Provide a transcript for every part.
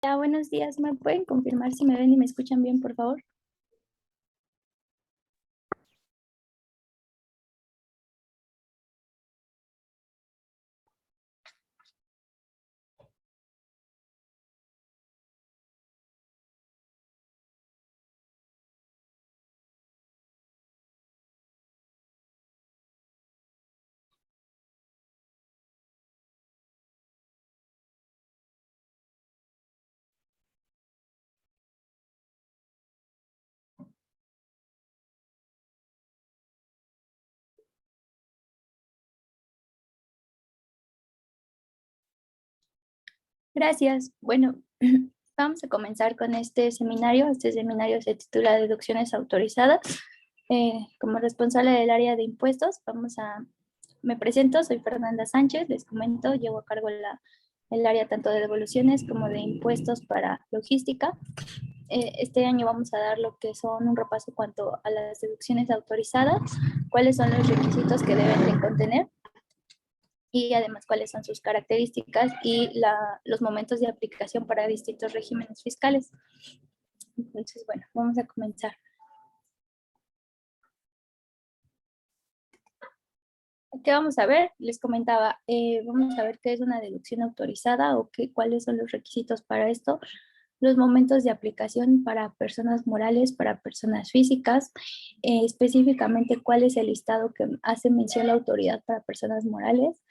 Hola, buenos días. ¿Me pueden confirmar si me ven y me escuchan bien, por favor? Gracias. Bueno, vamos a comenzar con este seminario. Este seminario se titula Deducciones autorizadas. Como responsable del área de impuestos, me presento, soy Fernanda Sánchez, les comento, llevo a cargo el área tanto de devoluciones como de impuestos para logística. Este año vamos a dar lo que son un repaso cuanto a las deducciones autorizadas, cuáles son los requisitos que deben de contener y además cuáles son sus características y los momentos de aplicación para distintos regímenes fiscales. Entonces, bueno, vamos a comenzar. ¿Qué vamos a ver? Les comentaba, vamos a ver qué es una deducción autorizada o cuáles son los requisitos para esto, los momentos de aplicación para personas morales, para personas físicas, específicamente cuál es el listado que hace mención la autoridad para personas morales,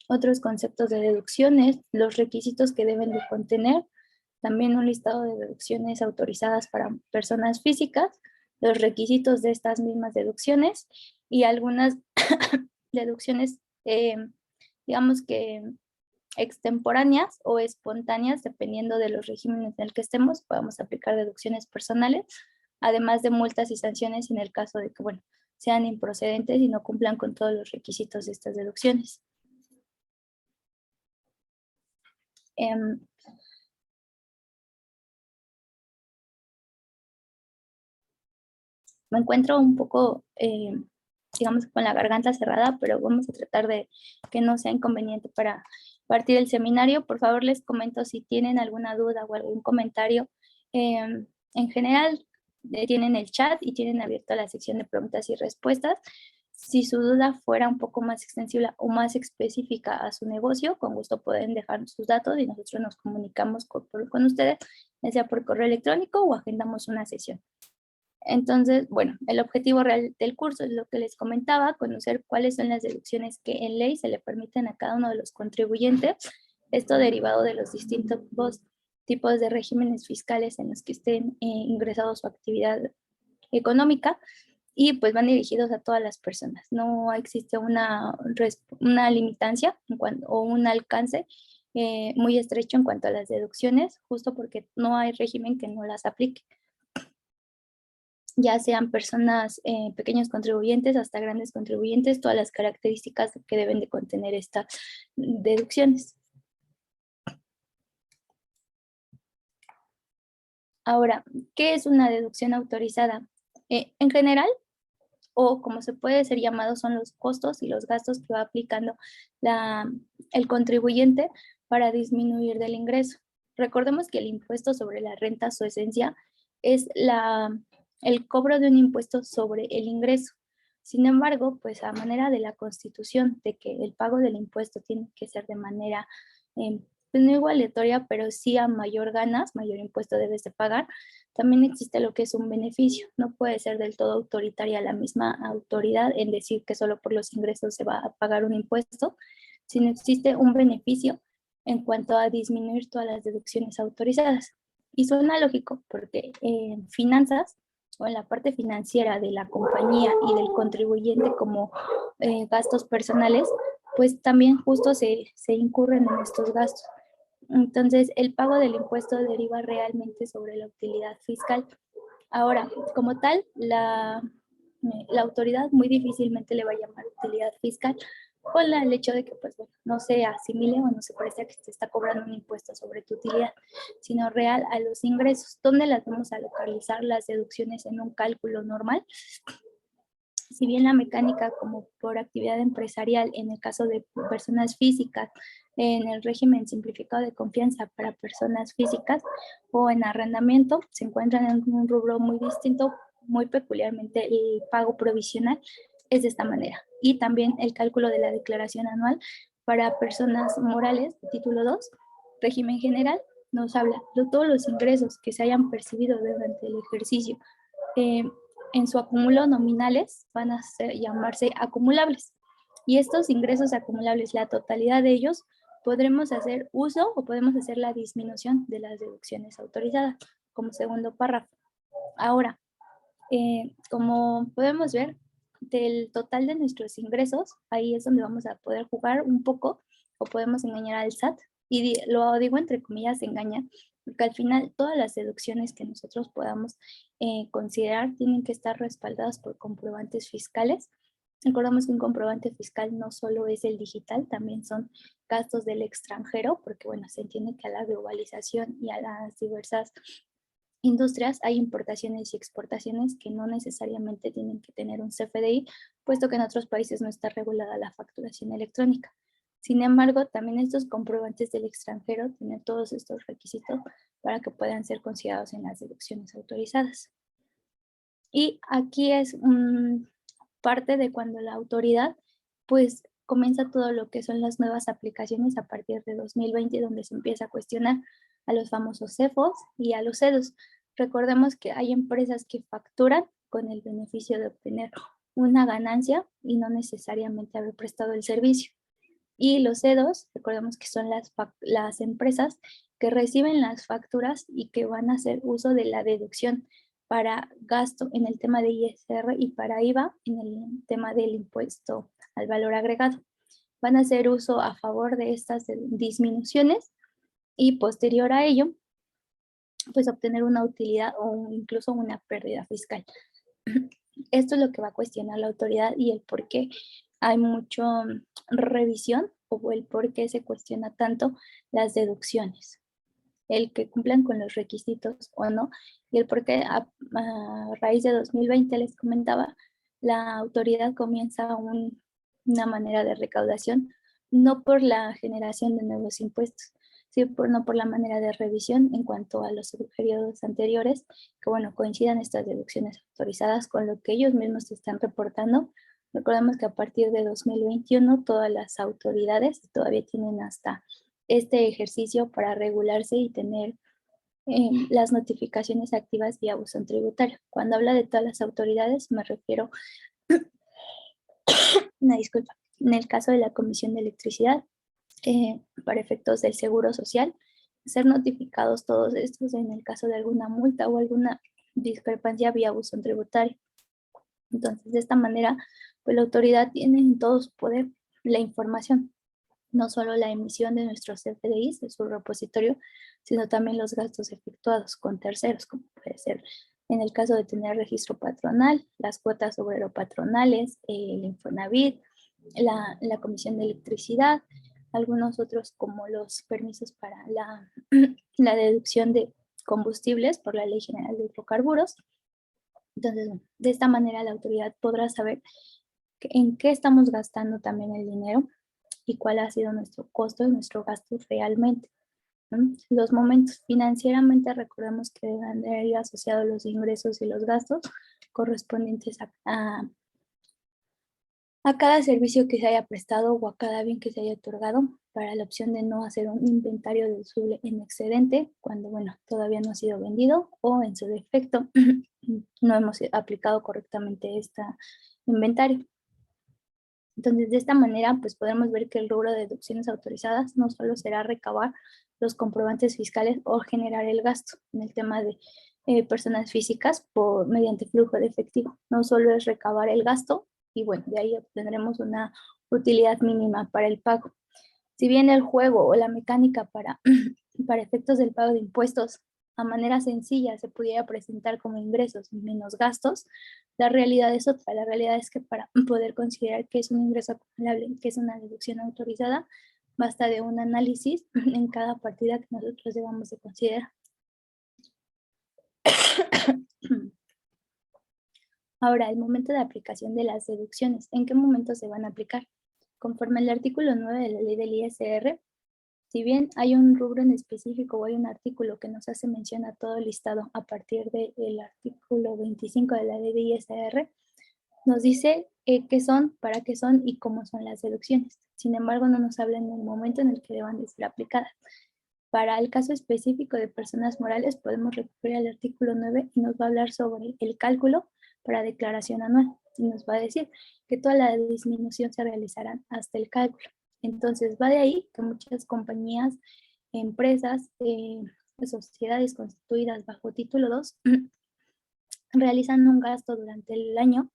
otros conceptos de deducciones, los requisitos que deben de contener, también un listado de deducciones autorizadas para personas físicas, los requisitos de estas mismas deducciones y algunas deducciones, digamos que extemporáneas o espontáneas, dependiendo de los regímenes en el que estemos, podemos aplicar deducciones personales, además de multas y sanciones en el caso de que, bueno, sean improcedentes y no cumplan con todos los requisitos de estas deducciones. Eh, Me encuentro un poco, digamos, con la garganta cerrada, pero vamos a tratar de que no sea inconveniente para partir el seminario. Por favor, les comento si tienen alguna duda o algún comentario. En general, tienen el chat y tienen abierta la sección de preguntas y respuestas. Si su duda fuera un poco más extensible o más específica a su negocio, con gusto pueden dejar sus datos y nosotros nos comunicamos con ustedes, ya sea por correo electrónico o agendamos una sesión. Entonces, bueno, el objetivo real del curso es lo que les comentaba, conocer cuáles son las deducciones que en ley se le permiten a cada uno de los contribuyentes, esto derivado de los distintos tipos de regímenes fiscales en los que estén ingresados su actividad económica y pues van dirigidos a todas las personas. No existe una limitancia o un alcance muy estrecho en cuanto a las deducciones, justo porque no hay régimen que no las aplique, ya sean personas, pequeños contribuyentes hasta grandes contribuyentes, todas las características que deben de contener estas deducciones. Ahora, ¿qué es una deducción autorizada? En general, o como se puede ser llamado, son los costos y los gastos que va aplicando el contribuyente para disminuir del ingreso. Recordemos que el impuesto sobre la renta, su esencia, es el cobro de un impuesto sobre el ingreso. Sin embargo, pues a manera de la Constitución, de que el pago del impuesto tiene que ser de manera, pues no igualatoria, pero sí a mayor ganas, mayor impuesto debes de pagar, también existe lo que es un beneficio. No puede ser del todo autoritaria la misma autoridad en decir que solo por los ingresos se va a pagar un impuesto, sino existe un beneficio en cuanto a disminuir todas las deducciones autorizadas. Y suena lógico porque en finanzas o en la parte financiera de la compañía y del contribuyente como gastos personales, pues también justo se incurren en estos gastos. Entonces, el pago del impuesto deriva realmente sobre la utilidad fiscal. Ahora, como tal, la autoridad muy difícilmente le va a llamar utilidad fiscal con el hecho de que pues, bueno, no se asimile o no se parece que se está cobrando un impuesto sobre tu utilidad, sino real a los ingresos. ¿Dónde las vamos a localizar las deducciones en un cálculo normal? Si bien la mecánica como por actividad empresarial en el caso de personas físicas, en el régimen simplificado de confianza para personas físicas o en arrendamiento se encuentran en un rubro muy distinto, muy peculiarmente el pago provisional es de esta manera. Y también el cálculo de la declaración anual para personas morales, título 2, régimen general, nos habla de todos los ingresos que se hayan percibido durante el ejercicio. En su acumulo nominales van a llamarse acumulables. Y estos ingresos acumulables, la totalidad de ellos, podremos hacer uso o podemos hacer la disminución de las deducciones autorizadas como segundo párrafo. Ahora, como podemos ver, del total de nuestros ingresos, ahí es donde vamos a poder jugar un poco o podemos engañar al SAT. Y lo digo entre comillas, engañar, porque al final todas las deducciones que nosotros podamos considerar tienen que estar respaldadas por comprobantes fiscales. Recordamos que un comprobante fiscal no solo es el digital, también son gastos del extranjero, porque bueno, se entiende que a la globalización y a las diversas industrias hay importaciones y exportaciones que no necesariamente tienen que tener un CFDI, puesto que en otros países no está regulada la facturación electrónica. Sin embargo, también estos comprobantes del extranjero tienen todos estos requisitos para que puedan ser considerados en las deducciones autorizadas. Y aquí es parte de cuando la autoridad pues comienza todo lo que son las nuevas aplicaciones a partir de 2020, donde se empieza a cuestionar a los famosos CEFOS y a los CEDOS. Recordemos que hay empresas que facturan con el beneficio de obtener una ganancia y no necesariamente haber prestado el servicio. Y los CEDOS, recordemos que son las empresas que reciben las facturas y que van a hacer uso de la deducción para gasto en el tema de ISR y para IVA en el tema del impuesto al valor agregado. Van a hacer uso a favor de estas disminuciones y posterior a ello, pues obtener una utilidad o incluso una pérdida fiscal. Esto es lo que va a cuestionar la autoridad y el por qué hay mucha revisión o el por qué se cuestiona tanto las deducciones, el que cumplan con los requisitos o no, y el por qué a raíz de 2020 les comentaba, la autoridad comienza una manera de recaudación, no por la generación de nuevos impuestos, no por la manera de revisión en cuanto a los periodos anteriores, que bueno, coincidan estas deducciones autorizadas con lo que ellos mismos están reportando. Recordemos que a partir de 2021 todas las autoridades todavía tienen hasta este ejercicio para regularse y tener las notificaciones activas vía buzón tributario. Cuando habla de todas las autoridades me refiero, una disculpa, en el caso de la Comisión de Electricidad, para efectos del Seguro Social, ser notificados todos estos en el caso de alguna multa o alguna discrepancia vía buzón tributario. Entonces, de esta manera, pues la autoridad tiene en todo su poder la información, no solo la emisión de nuestros CFDIs de su repositorio, sino también los gastos efectuados con terceros, como puede ser en el caso de tener registro patronal, las cuotas obrero-patronales, el Infonavit, la Comisión de Electricidad, algunos otros como los permisos para la deducción de combustibles por la Ley General de Hidrocarburos. Entonces, de esta manera la autoridad podrá saber en qué estamos gastando también el dinero y cuál ha sido nuestro costo y nuestro gasto realmente. Los momentos financieramente recordemos que deben de ir asociados los ingresos y los gastos correspondientes a cada servicio que se haya prestado o a cada bien que se haya otorgado, para la opción de no hacer un inventario deducible en excedente cuando, bueno, todavía no ha sido vendido o en su defecto no hemos aplicado correctamente este inventario. Entonces, de esta manera, pues podemos ver que el rubro de deducciones autorizadas no solo será recabar los comprobantes fiscales o generar el gasto en el tema de personas físicas mediante flujo de efectivo. No solo es recabar el gasto y bueno, de ahí obtendremos una utilidad mínima para el pago. Si bien el juego o la mecánica para efectos del pago de impuestos a manera sencilla se pudiera presentar como ingresos menos gastos, la realidad es otra. La realidad es que para poder considerar que es un ingreso acumulable, que es una deducción autorizada, basta de un análisis en cada partida que nosotros debamos de considerar. Ahora, el momento de aplicación de las deducciones, ¿en qué momento se van a aplicar? Conforme al artículo 9 de la ley del ISR, si bien hay un rubro en específico o hay un artículo que nos hace mención a todo el listado a partir del artículo 25 de la ley de ISR, nos dice qué son, para qué son y cómo son las deducciones. Sin embargo, no nos habla en el momento en el que deban de ser aplicadas. Para el caso específico de personas morales, podemos recurrir al artículo 9 y nos va a hablar sobre el cálculo para declaración anual. Y nos va a decir que toda la disminución se realizará hasta el cálculo. Entonces, va de ahí que muchas compañías, empresas, sociedades constituidas bajo título 2 realizan un gasto durante el año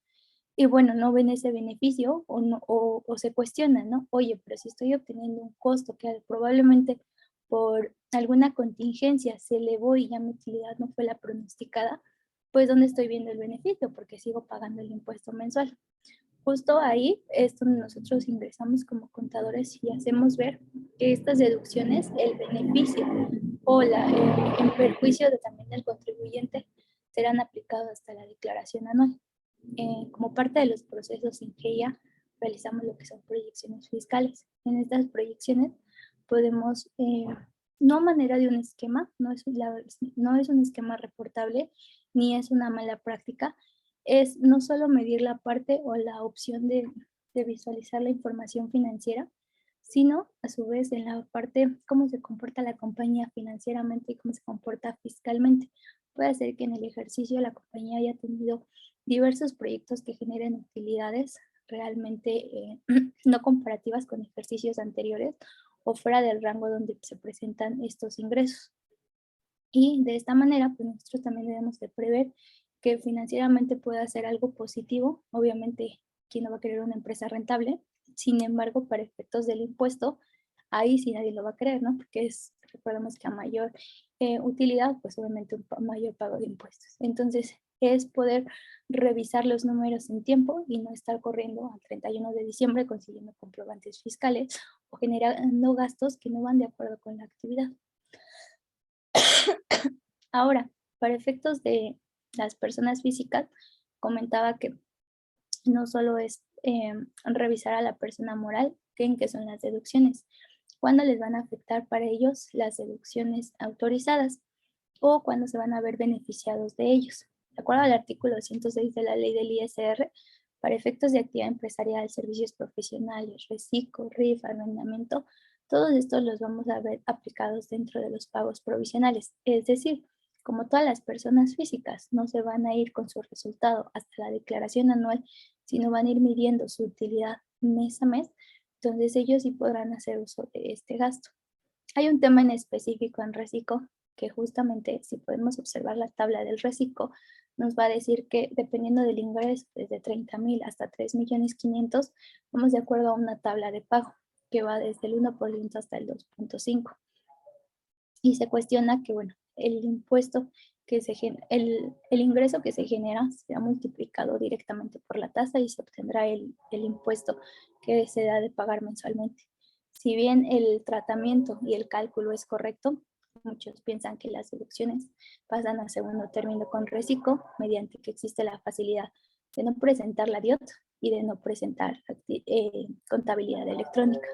y bueno, no ven ese beneficio o, no, o se cuestionan, ¿no? Oye, pero si estoy obteniendo un costo que probablemente por alguna contingencia se elevó y ya mi utilidad no fue la pronosticada, pues ¿dónde estoy viendo el beneficio? Porque sigo pagando el impuesto mensual. Justo ahí es donde nosotros ingresamos como contadores y hacemos ver que estas deducciones, el beneficio o el perjuicio también del contribuyente serán aplicados hasta la declaración anual. Como parte de los procesos en que ya realizamos lo que son proyecciones fiscales. En estas proyecciones podemos, no a manera de un esquema, no es un esquema reportable, ni es una mala práctica, es no solo medir la parte o la opción de visualizar la información financiera, sino a su vez en la parte cómo se comporta la compañía financieramente y cómo se comporta fiscalmente. Puede ser que en el ejercicio la compañía haya tenido diversos proyectos que generen utilidades realmente no comparativas con ejercicios anteriores o fuera del rango donde se presentan estos ingresos. Y de esta manera, pues nosotros también debemos de prever que financieramente pueda ser algo positivo. Obviamente, ¿quién no va a querer una empresa rentable? Sin embargo, para efectos del impuesto, ahí sí nadie lo va a querer, ¿no? Porque recordemos que a mayor utilidad, pues obviamente un mayor pago de impuestos. Entonces, es poder revisar los números en tiempo y no estar corriendo al 31 de diciembre consiguiendo comprobantes fiscales o generando gastos que no van de acuerdo con la actividad. Ahora, para efectos de las personas físicas, comentaba que no solo es revisar a la persona moral, en qué son las deducciones, cuándo les van a afectar para ellos las deducciones autorizadas o cuándo se van a ver beneficiados de ellos. De acuerdo al artículo 106 de la ley del ISR, para efectos de actividad empresarial, servicios profesionales, reciclo, RIF, arrendamiento, todos estos los vamos a ver aplicados dentro de los pagos provisionales. Es decir, como todas las personas físicas, no se van a ir con su resultado hasta la declaración anual, sino van a ir midiendo su utilidad mes a mes, entonces ellos sí podrán hacer uso de este gasto. Hay un tema en específico en Recico que justamente si podemos observar la tabla del Recico, nos va a decir que dependiendo del ingreso, desde 30,000 hasta 3,500,000, vamos de acuerdo a una tabla de pago que va desde el 1% hasta el 2,5%. Y se cuestiona que, bueno, el impuesto que el ingreso que se genera será multiplicado directamente por la tasa y se obtendrá el impuesto que se da de pagar mensualmente. Si bien el tratamiento y el cálculo es correcto, muchos piensan que las deducciones pasan a segundo término con Recico mediante que existe la facilidad de no presentar la DIOT y de no presentar contabilidad electrónica.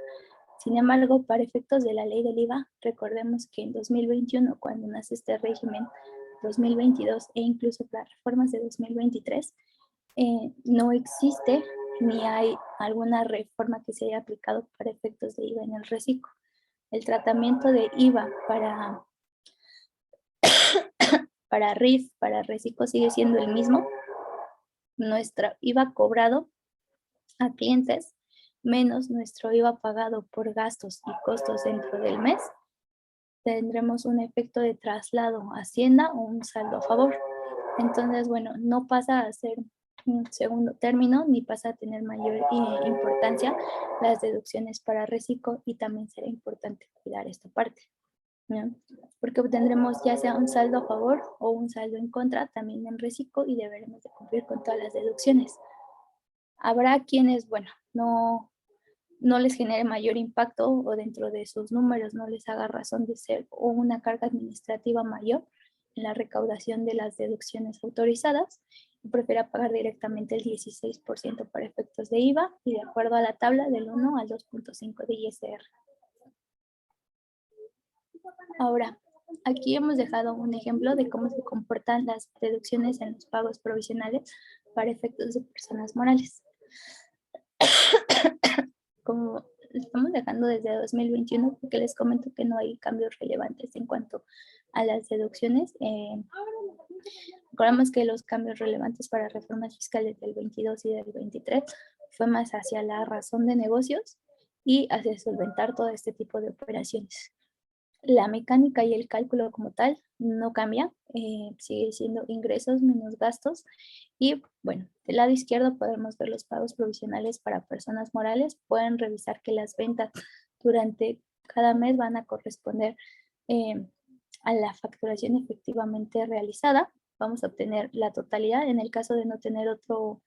Sin embargo, para efectos de la ley del IVA, recordemos que en 2021, cuando nace este régimen, 2022 e incluso para reformas de 2023, no existe ni hay alguna reforma que se haya aplicado para efectos de IVA en el reciclo. El tratamiento de IVA para RIF, para reciclo sigue siendo el mismo. Nuestro IVA cobrado a clientes menos nuestro IVA pagado por gastos y costos dentro del mes, tendremos un efecto de traslado a Hacienda o un saldo a favor. Entonces, bueno, no pasa a ser un segundo término ni pasa a tener mayor importancia las deducciones para reciclo y también será importante cuidar esta parte, ¿no? Porque obtendremos ya sea un saldo a favor o un saldo en contra también en reciclo y deberemos de cumplir con todas las deducciones. Habrá quienes, bueno, no les genere mayor impacto o dentro de sus números no les haga razón de ser o una carga administrativa mayor en la recaudación de las deducciones autorizadas prefiera pagar directamente el 16% para efectos de IVA y de acuerdo a la tabla del 1 al 2.5 de ISR. Ahora, aquí hemos dejado un ejemplo de cómo se comportan las deducciones en los pagos provisionales para efectos de personas morales. Como estamos dejando desde 2021, porque les comento que no hay cambios relevantes en cuanto a las deducciones. Recordamos que los cambios relevantes para reformas fiscales del 22 y del 23 fue más hacia la razón de negocios y hacia solventar todo este tipo de operaciones. La mecánica y el cálculo como tal no cambia, sigue siendo ingresos menos gastos. Y bueno, del lado izquierdo podemos ver los pagos provisionales para personas morales. Pueden revisar que las ventas durante cada mes van a corresponder a la facturación efectivamente realizada. Vamos a obtener la totalidad en el caso de no tener otro,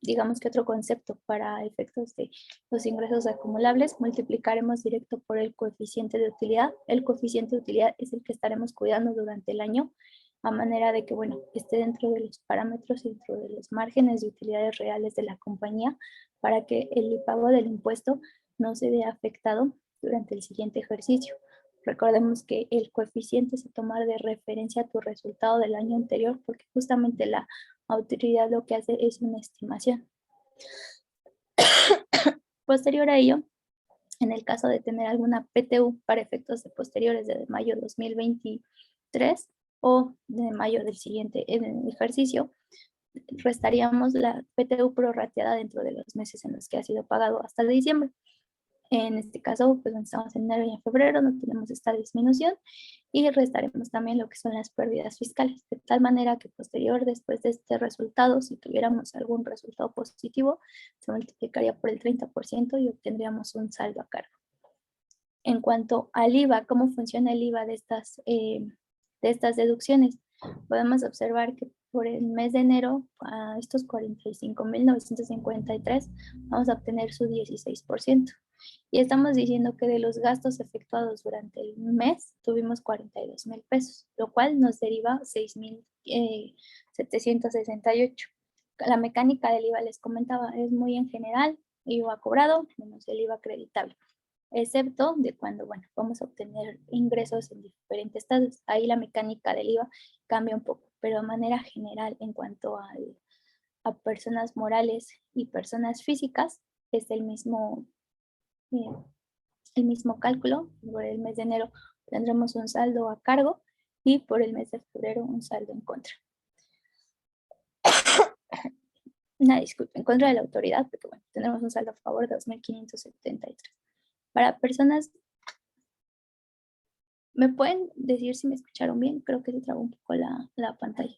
digamos que otro concepto para efectos de los ingresos acumulables. Multiplicaremos directo por el coeficiente de utilidad. El coeficiente de utilidad es el que estaremos cuidando durante el año, a manera de que, bueno, esté dentro de los parámetros y dentro de los márgenes de utilidades reales de la compañía, para que el pago del impuesto no se vea afectado durante el siguiente ejercicio. Recordemos que el coeficiente se toma de referencia a tu resultado del año anterior, porque justamente la autoridad lo que hace es una estimación. Posterior a ello, en el caso de tener alguna PTU para efectos de posteriores de mayo 2023 o de mayo del siguiente ejercicio, restaríamos la PTU prorrateada dentro de los meses en los que ha sido pagado hasta diciembre. En este caso, pues estamos en enero y en febrero, no tenemos esta disminución y restaremos también lo que son las pérdidas fiscales, de tal manera que posterior, después de este resultado, si tuviéramos algún resultado positivo, se multiplicaría por el 30% y obtendríamos un saldo a cargo. En cuanto al IVA, ¿cómo funciona el IVA de estas deducciones? Podemos observar que por el mes de enero, a estos 45.953, vamos a obtener su 16%. Y estamos diciendo que de los gastos efectuados durante el mes tuvimos 42,000 pesos, lo cual nos deriva 6,768. La mecánica del IVA, les comentaba, es muy en general: IVA cobrado menos el IVA acreditable, excepto de cuando, bueno, vamos a obtener ingresos en diferentes estados. Ahí la mecánica del IVA cambia un poco, pero de manera general, en cuanto a personas morales y personas físicas, es el mismo cálculo. Por el mes de enero tendremos un saldo a cargo y por el mes de febrero un saldo en contra. Una disculpa, en contra de la autoridad, porque bueno, tendremos un saldo a favor de 2.573. Para personas, ¿me pueden decir si me escucharon bien? Creo que se trabó un poco la pantalla.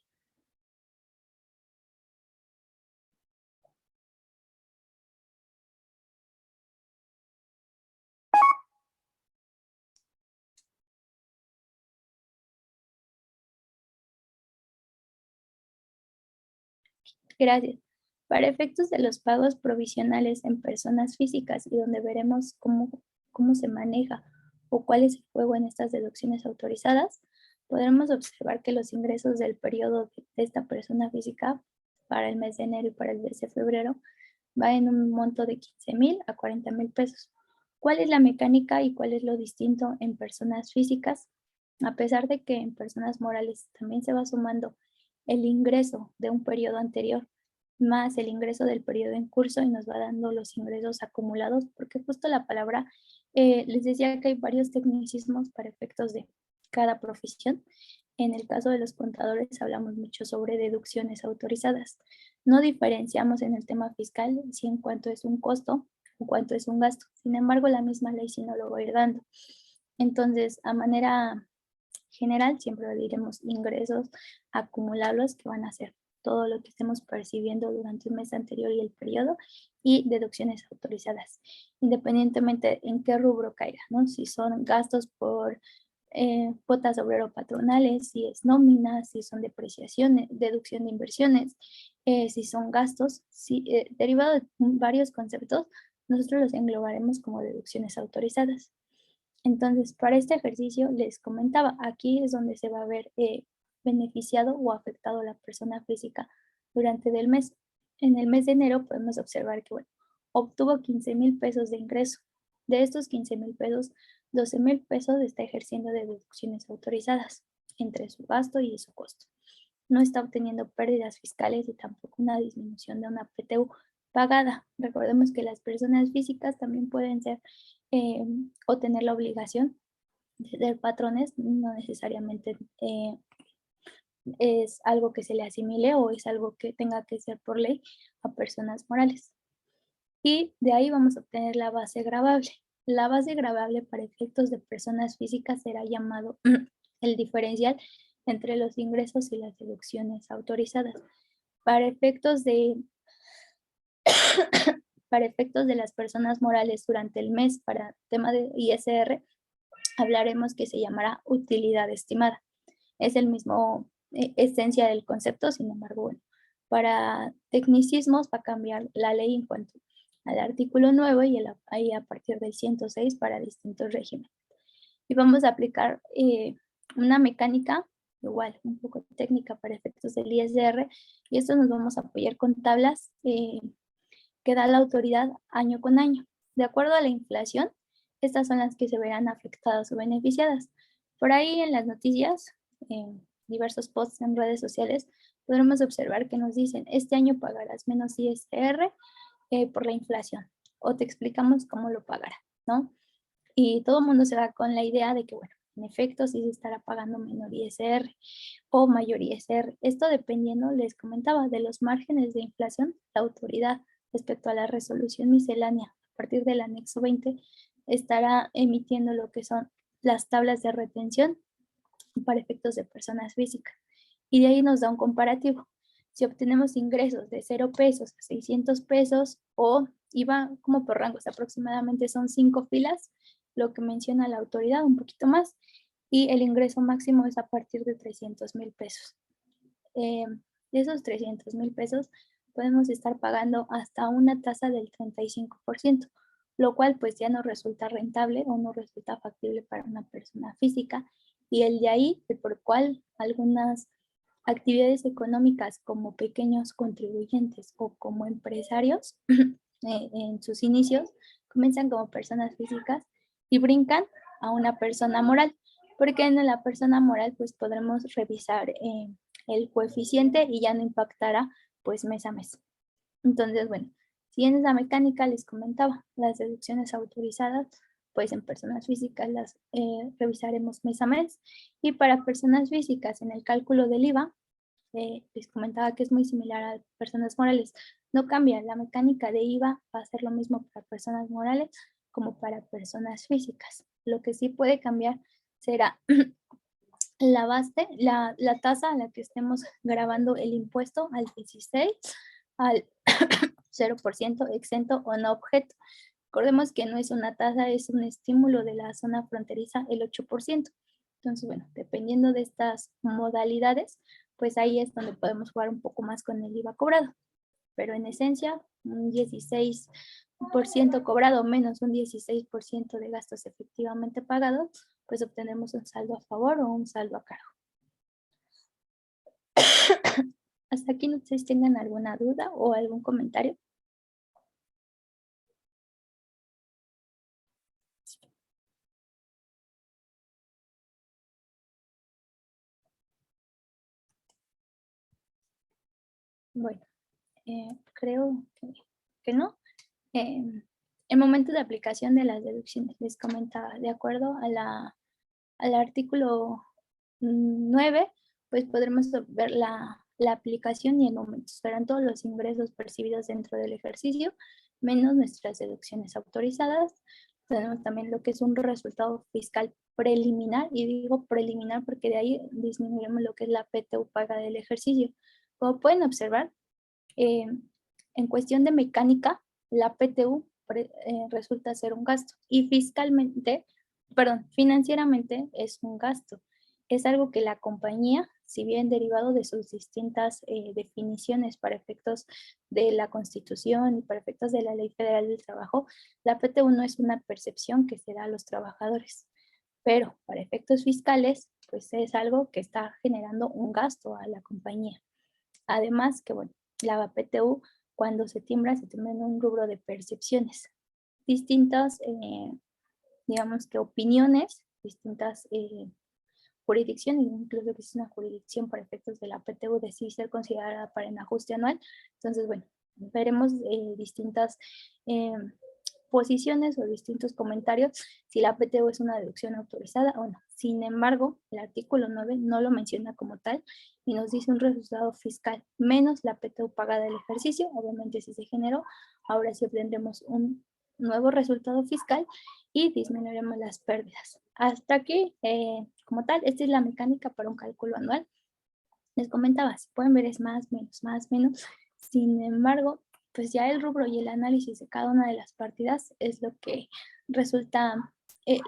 Gracias. Para efectos de los pagos provisionales en personas físicas y donde veremos cómo se maneja o cuál es el juego en estas deducciones autorizadas, podremos observar que los ingresos del periodo de esta persona física para el mes de enero y para el mes de febrero va en un monto de 15,000 a 40,000 pesos. ¿Cuál es la mecánica y cuál es lo distinto en personas físicas? A pesar de que en personas morales también se va sumando el ingreso de un periodo anterior más el ingreso del periodo en curso y nos va dando los ingresos acumulados, porque justo la palabra, les decía que hay varios tecnicismos para efectos de cada profesión. En el caso de los contadores hablamos mucho sobre deducciones autorizadas. No diferenciamos en el tema fiscal si en cuanto es un costo o cuánto es un gasto. Sin embargo, la misma ley sí no lo va a ir dando. Entonces, a manera general, siempre diremos ingresos acumulables, que van a ser todo lo que estemos percibiendo durante un mes anterior y el periodo, y deducciones autorizadas, independientemente en qué rubro caiga, ¿no? Si son gastos por cuotas obrero-patronales, si es nómina, si son depreciaciones, deducción de inversiones, si son gastos, derivado de varios conceptos, nosotros los englobaremos como deducciones autorizadas. Entonces, para este ejercicio les comentaba, aquí es donde se va a ver beneficiado o afectado a la persona física durante el mes. En el mes de enero podemos observar que, bueno, obtuvo 15,000 pesos de ingreso. De estos 15,000 pesos, 12,000 pesos está ejerciendo de deducciones autorizadas entre su gasto y su costo. No está obteniendo pérdidas fiscales y tampoco una disminución de una PTU pagada. Recordemos que las personas físicas también pueden ser o tener la obligación de ser patrones, no necesariamente es algo que se le asimile o es algo que tenga que ser por ley a personas morales. Y de ahí vamos a obtener la base gravable. La base gravable para efectos de personas físicas será llamado el diferencial entre los ingresos y las deducciones autorizadas. Para efectos de para efectos de las personas morales durante el mes para tema de ISR, hablaremos que se llamará utilidad estimada. Es el mismo esencia del concepto, sin embargo, bueno, para tecnicismos va a cambiar la ley en cuanto al artículo 9 y ahí a partir del 106 para distintos regímenes. Y vamos a aplicar una mecánica, igual, un poco técnica para efectos del ISR, y esto nos vamos a apoyar con tablas que da la autoridad año con año. De acuerdo a la inflación, estas son las que se verán afectadas o beneficiadas. Por ahí en las noticias, en diversos posts en redes sociales, podremos observar que nos dicen, este año pagarás menos ISR por la inflación, o te explicamos cómo lo pagará, ¿no? Y todo el mundo se va con la idea de que, bueno, en efecto, sí se estará pagando menor ISR o mayor ISR. Esto dependiendo, les comentaba, de los márgenes de inflación, la autoridad respecto a la resolución miscelánea a partir del anexo 20 estará emitiendo lo que son las tablas de retención para efectos de personas físicas. Y de ahí nos da un comparativo. Si obtenemos ingresos de 0 pesos a 600 pesos o IVA como por rangos, aproximadamente son 5 filas, lo que menciona la autoridad, un poquito más, y el ingreso máximo es a partir de 300,000 pesos. De esos 300,000 pesos podemos estar pagando hasta una tasa del 35%, lo cual pues ya no resulta rentable o no resulta factible para una persona física, y el de ahí, por el cual algunas actividades económicas como pequeños contribuyentes o como empresarios en sus inicios comienzan como personas físicas y brincan a una persona moral, porque en la persona moral pues podremos revisar el coeficiente y ya no impactará pues mes a mes. Entonces, bueno, si en esa mecánica les comentaba, las deducciones autorizadas, pues en personas físicas las revisaremos mes a mes, y para personas físicas en el cálculo del IVA, les comentaba que es muy similar a personas morales. No cambia, la mecánica de IVA va a ser lo mismo para personas morales como para personas físicas. Lo que sí puede cambiar será la base, la tasa a la que estemos grabando el impuesto al 16, al 0% exento o no objeto. Recordemos que no es una tasa, es un estímulo de la zona fronteriza, el 8%. Entonces, bueno, dependiendo de estas modalidades, pues ahí es donde podemos jugar un poco más con el IVA cobrado. Pero en esencia, un 16% cobrado menos un 16% de gastos efectivamente pagados, pues obtenemos un saldo a favor o un saldo a cargo. Hasta aquí no sé si tengan alguna duda o algún comentario. Bueno, creo que no. El momento de aplicación de las deducciones, les comentaba, de acuerdo al artículo 9, pues podremos ver la aplicación y el momento. Serán todos los ingresos percibidos dentro del ejercicio, menos nuestras deducciones autorizadas. Tenemos también lo que es un resultado fiscal preliminar, y digo preliminar porque de ahí disminuiremos lo que es la PTU paga del ejercicio. Como pueden observar, en cuestión de mecánica, la PTU resulta ser un gasto, y fiscalmente, perdón, financieramente es un gasto. Es algo que la compañía, si bien derivado de sus distintas definiciones para efectos de la Constitución y para efectos de la Ley Federal del Trabajo, la PTU no es una percepción que se da a los trabajadores. pero para efectos fiscales, pues es algo que está generando un gasto a la compañía. Además que, bueno, la PTU cuando se timbra en un rubro de percepciones. Distintas, digamos que opiniones, distintas jurisdicciones, incluso que es una jurisdicción para efectos de la PTU decide ser considerada para el ajuste anual. Entonces, bueno, veremos distintas posiciones o distintos comentarios si la PTU es una deducción autorizada o no. Sin embargo, el artículo 9 no lo menciona como tal y nos dice un resultado fiscal menos la PTU pagada del ejercicio. Obviamente, si se generó, ahora sí obtendremos un nuevo resultado fiscal y disminuiremos las pérdidas. Hasta aquí, como tal, esta es la mecánica para un cálculo anual. Les comentaba, si pueden ver es más, menos, más, menos. Sin embargo, pues ya el rubro y el análisis de cada una de las partidas es lo que resulta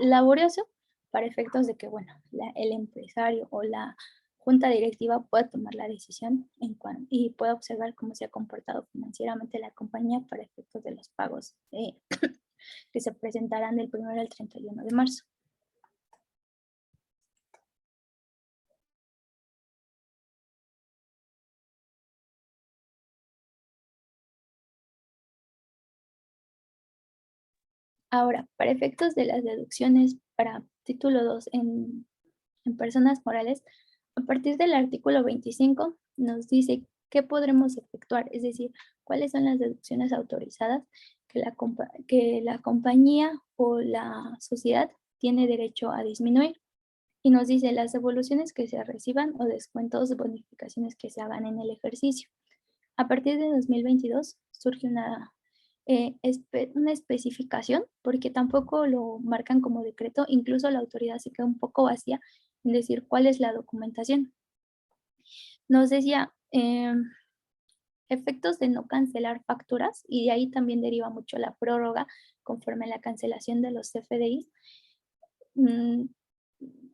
laborioso para efectos de que, bueno, el empresario o la junta directiva pueda tomar la decisión y pueda observar cómo se ha comportado financieramente la compañía para efectos de los pagos que se presentarán del 1 al 31 de marzo. Ahora, para efectos de las deducciones para título 2 en personas morales, a partir del artículo 25 nos dice qué podremos efectuar, es decir, cuáles son las deducciones autorizadas que la compañía o la sociedad tiene derecho a disminuir. Y nos dice las devoluciones que se reciban o descuentos de bonificaciones que se hagan en el ejercicio. A partir de 2022 surge una especificación, porque tampoco lo marcan como decreto, incluso la autoridad se queda un poco vacía en decir cuál es la documentación. Nos decía efectos de no cancelar facturas, y de ahí también deriva mucho la prórroga conforme a la cancelación de los CFDIs.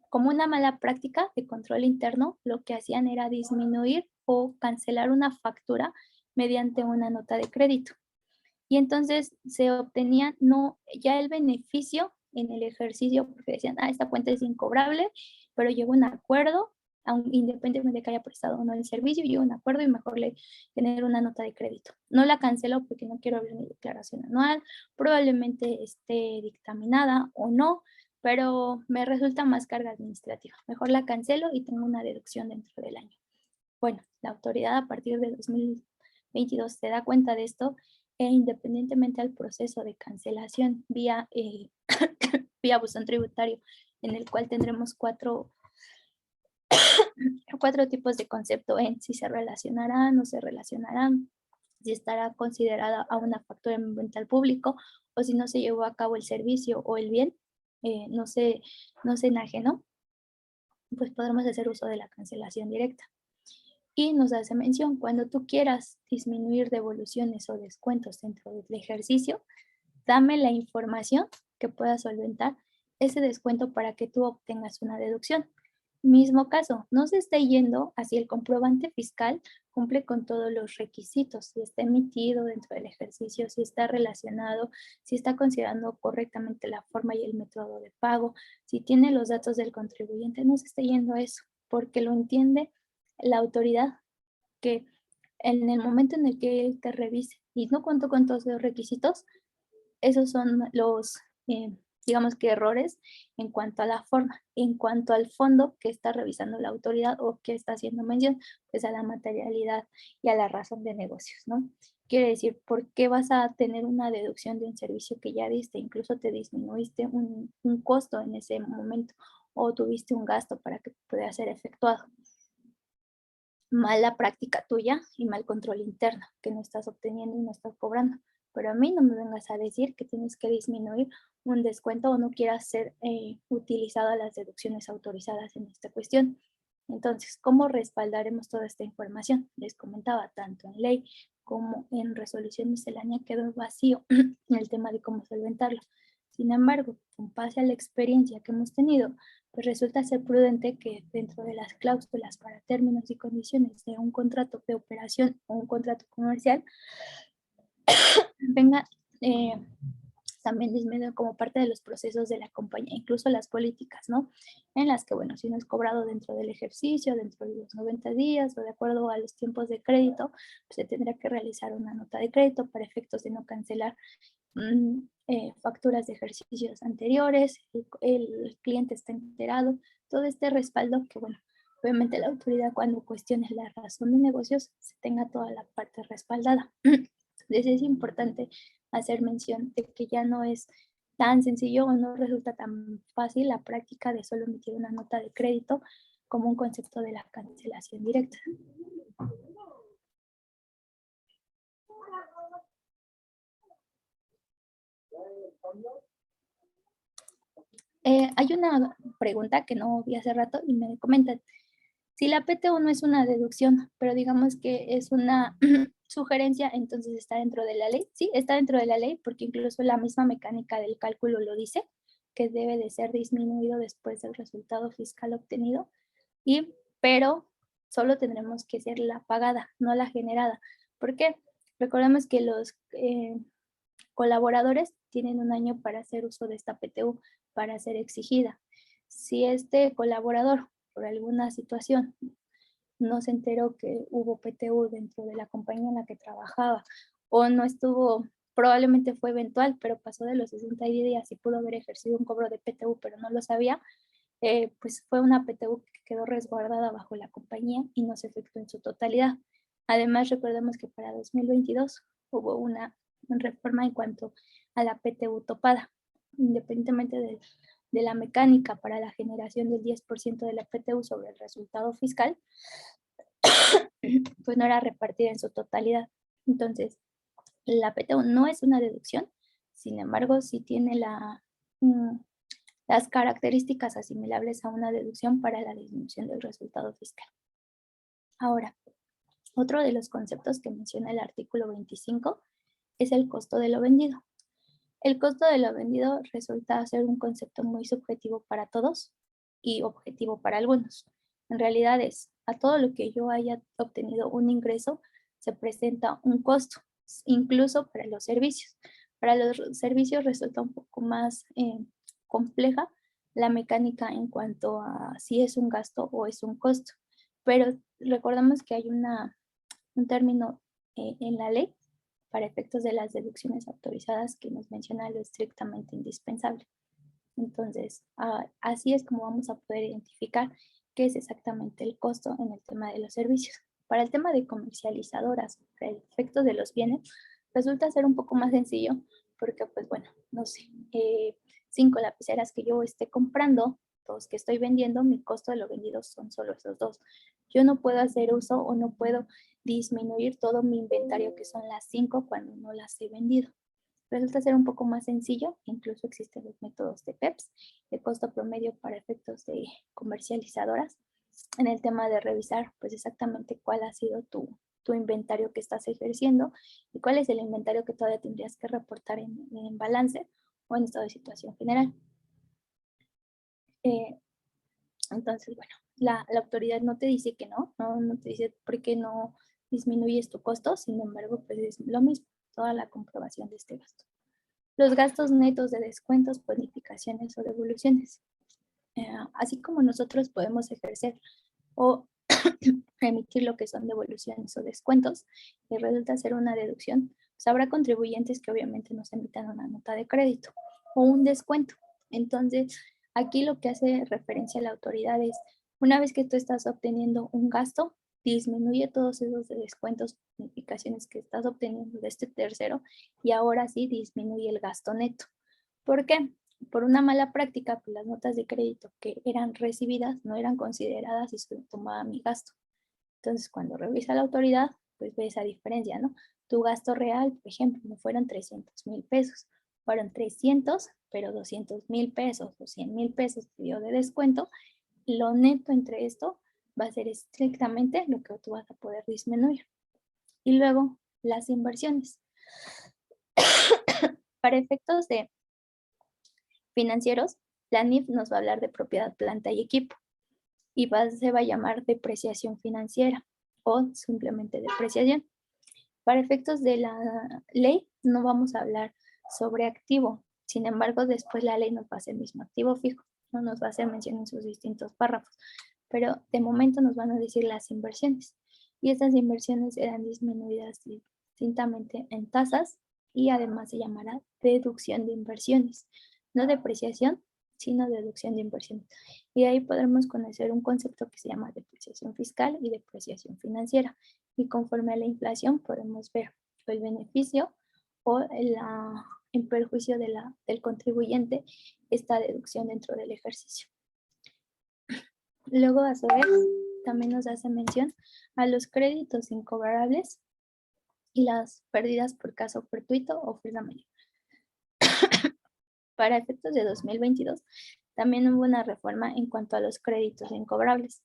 Como una mala práctica de control interno, lo que hacían era disminuir o cancelar una factura mediante una nota de crédito. Y entonces se obtenía no ya el beneficio en el ejercicio, porque decían, esta cuenta es incobrable, pero llegó un acuerdo, independientemente de que haya prestado o no el servicio, llegó un acuerdo y mejor le tener una nota de crédito. No la cancelo porque no quiero abrir mi declaración anual, probablemente esté dictaminada o no, pero me resulta más carga administrativa. Mejor la cancelo y tengo una deducción dentro del año. Bueno, la autoridad a partir de 2022 se da cuenta de esto e independientemente al proceso de cancelación vía, vía buzón tributario, en el cual tendremos cuatro tipos de concepto en si se relacionarán, no se relacionarán, si estará considerada a una factura en venta al público o si no se llevó a cabo el servicio o el bien, no se enajenó, pues podremos hacer uso de la cancelación directa. Y nos hace mención, cuando tú quieras disminuir devoluciones o descuentos dentro del ejercicio, dame la información que pueda solventar ese descuento para que tú obtengas una deducción. Mismo caso, no se esté yendo hacia el comprobante fiscal, cumple con todos los requisitos, si está emitido dentro del ejercicio, si está relacionado, si está considerando correctamente la forma y el método de pago, si tiene los datos del contribuyente, no se esté yendo a eso, porque lo entiende la autoridad, que en el momento en el que él te revise y no cuento con todos los requisitos, esos son los, digamos que errores en cuanto a la forma. En cuanto al fondo que está revisando la autoridad o que está haciendo mención, pues a la materialidad y a la razón de negocios, ¿no? Quiere decir, ¿por qué vas a tener una deducción de un servicio que ya diste? Incluso te disminuiste un costo en ese momento o tuviste un gasto para que pueda ser efectuado. Mala práctica tuya y mal control interno, que no estás obteniendo y no estás cobrando. Pero a mí no me vengas a decir que tienes que disminuir un descuento o no quieras ser utilizado las deducciones autorizadas en esta cuestión. Entonces, ¿cómo respaldaremos toda esta información? Les comentaba, tanto en ley como en resolución miscelánea quedó vacío el tema de cómo solventarlo. Sin embargo, con base a la experiencia que hemos tenido, pues resulta ser prudente que dentro de las cláusulas para términos y condiciones de un contrato de operación o un contrato comercial venga también disminuye como parte de los procesos de la compañía, incluso las políticas, ¿no? En las que, bueno, si no es cobrado dentro del ejercicio, dentro de los 90 días o de acuerdo a los tiempos de crédito, pues se tendrá que realizar una nota de crédito para efectos de no cancelar facturas de ejercicios anteriores, el cliente está enterado, todo este respaldo que, bueno, obviamente la autoridad cuando cuestione la razón de negocios se tenga toda la parte respaldada. Entonces es importante hacer mención de que ya no es tan sencillo o no resulta tan fácil la práctica de solo emitir una nota de crédito como un concepto de la cancelación directa. Hay una pregunta que no vi hace rato y me comentan, si la PTU no es una deducción, pero digamos que es una sugerencia, entonces está dentro de la ley. Sí, está dentro de la ley porque incluso la misma mecánica del cálculo lo dice, que debe de ser disminuido después del resultado fiscal obtenido, pero solo tendremos que ser la pagada, no la generada. ¿Por qué? Recordemos que los colaboradores tienen un año para hacer uso de esta PTU, para ser exigida. Si este colaborador, por alguna situación, no se enteró que hubo PTU dentro de la compañía en la que trabajaba, o no estuvo, probablemente fue eventual, pero pasó de los 60 días y pudo haber ejercido un cobro de PTU, pero no lo sabía, pues fue una PTU que quedó resguardada bajo la compañía y no se efectuó en su totalidad. Además, recordemos que para 2022 hubo una reforma en cuanto a la PTU topada, independientemente de la mecánica para la generación del 10% de la PTU sobre el resultado fiscal, pues no era repartida en su totalidad. Entonces, la PTU no es una deducción, sin embargo, sí tiene las características asimilables a una deducción para la disminución del resultado fiscal. Ahora, otro de los conceptos que menciona el artículo 25 es el costo de lo vendido. El costo de lo vendido resulta ser un concepto muy subjetivo para todos y objetivo para algunos. En realidad es, a todo lo que yo haya obtenido un ingreso, se presenta un costo, incluso para los servicios. Para los servicios resulta un poco más compleja la mecánica en cuanto a si es un gasto o es un costo. Pero recordamos que hay un término en la ley para efectos de las deducciones autorizadas que nos menciona lo estrictamente indispensable. Entonces, así es como vamos a poder identificar qué es exactamente el costo en el tema de los servicios. Para el tema de comercializadoras, para el efecto de los bienes, resulta ser un poco más sencillo porque, pues bueno, no sé, 5 lapiceras que yo esté comprando, 2 que estoy vendiendo, mi costo de lo vendido son solo esos 2. Yo no puedo hacer uso o no puedo disminuir todo mi inventario que son las 5 cuando no las he vendido. Resulta ser un poco más sencillo, incluso existen los métodos de PEPS, de costo promedio para efectos de comercializadoras, en el tema de revisar pues exactamente cuál ha sido tu inventario que estás ejerciendo y cuál es el inventario que todavía tendrías que reportar en balance o en estado de situación general. Entonces, bueno, la autoridad no te dice que no te dice por qué no disminuyes tu costo, sin embargo, pues es lo mismo, toda la comprobación de este gasto. Los gastos netos de descuentos, bonificaciones o devoluciones. Así como nosotros podemos ejercer o emitir lo que son devoluciones o descuentos y resulta ser una deducción, pues habrá contribuyentes que obviamente nos emitan una nota de crédito o un descuento. Entonces, aquí lo que hace referencia a la autoridad es, una vez que tú estás obteniendo un gasto, disminuye todos esos descuentos, bonificaciones que estás obteniendo de este tercero y ahora sí disminuye el gasto neto. ¿Por qué? Por una mala práctica, pues las notas de crédito que eran recibidas no eran consideradas y se tomaba mi gasto. Entonces, cuando revisa la autoridad, pues ve esa diferencia, ¿no? Tu gasto real, por ejemplo, no fueron 300,000 pesos, fueron 300, pero 200,000 pesos o 100,000 pesos te dio de descuento. Lo neto entre esto va a ser estrictamente lo que tú vas a poder disminuir. Y luego, las inversiones. Para efectos de financieros, la NIF nos va a hablar de propiedad, planta y equipo y se va a llamar depreciación financiera o simplemente depreciación. Para efectos de la ley no vamos a hablar sobre activo, Sin embargo, después la ley nos va a hacer el mismo activo fijo, no nos va a hacer mención en sus distintos párrafos, pero de momento nos van a decir las inversiones. Y estas inversiones serán disminuidas distintamente en tasas y además se llamará deducción de inversiones, no depreciación, sino deducción de inversiones. Y ahí podremos conocer un concepto que se llama depreciación fiscal y depreciación financiera. Y conforme a la inflación podemos ver el beneficio o en perjuicio del contribuyente esta deducción dentro del ejercicio. Luego, a su vez, también nos hace mención a los créditos incobrables y las pérdidas por caso fortuito o fuerza mayor. Para efectos de 2022, también hubo una reforma en cuanto a los créditos incobrables.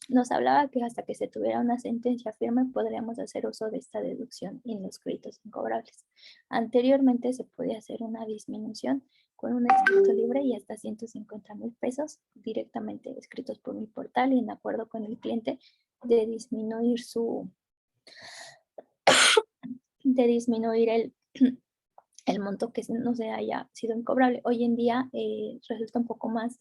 Nos hablaba que hasta que se tuviera una sentencia firme podríamos hacer uso de esta deducción en los créditos incobrables. Anteriormente se podía hacer una disminución con un escrito libre y hasta 150,000 pesos directamente escritos por mi portal y en acuerdo con el cliente de disminuir el monto que no se haya sido incobrable. Hoy en día resulta un poco más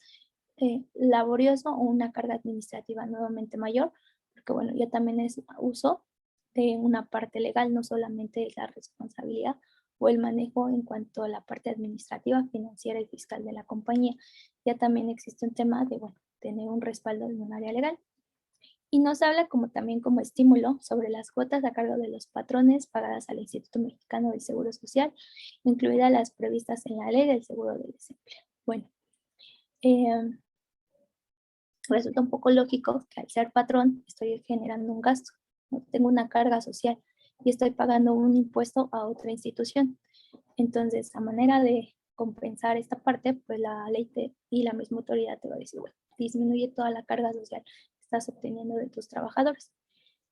laborioso o una carga administrativa nuevamente mayor, porque bueno, ya también es uso de una parte legal, no solamente es la responsabilidad o el manejo en cuanto a la parte administrativa, financiera y fiscal de la compañía. Ya también existe un tema de, bueno, tener un respaldo en un área legal. Y nos habla también como estímulo sobre las cuotas a cargo de los patrones pagadas al Instituto Mexicano del Seguro Social, incluidas las previstas en la ley del seguro del desempleo. Bueno, resulta un poco lógico que al ser patrón estoy generando un gasto, ¿no? Tengo una carga social y estoy pagando un impuesto a otra institución. Entonces, a manera de compensar esta parte, pues la ley y la misma autoridad te va a decir, bueno, disminuye toda la carga social que estás obteniendo de tus trabajadores.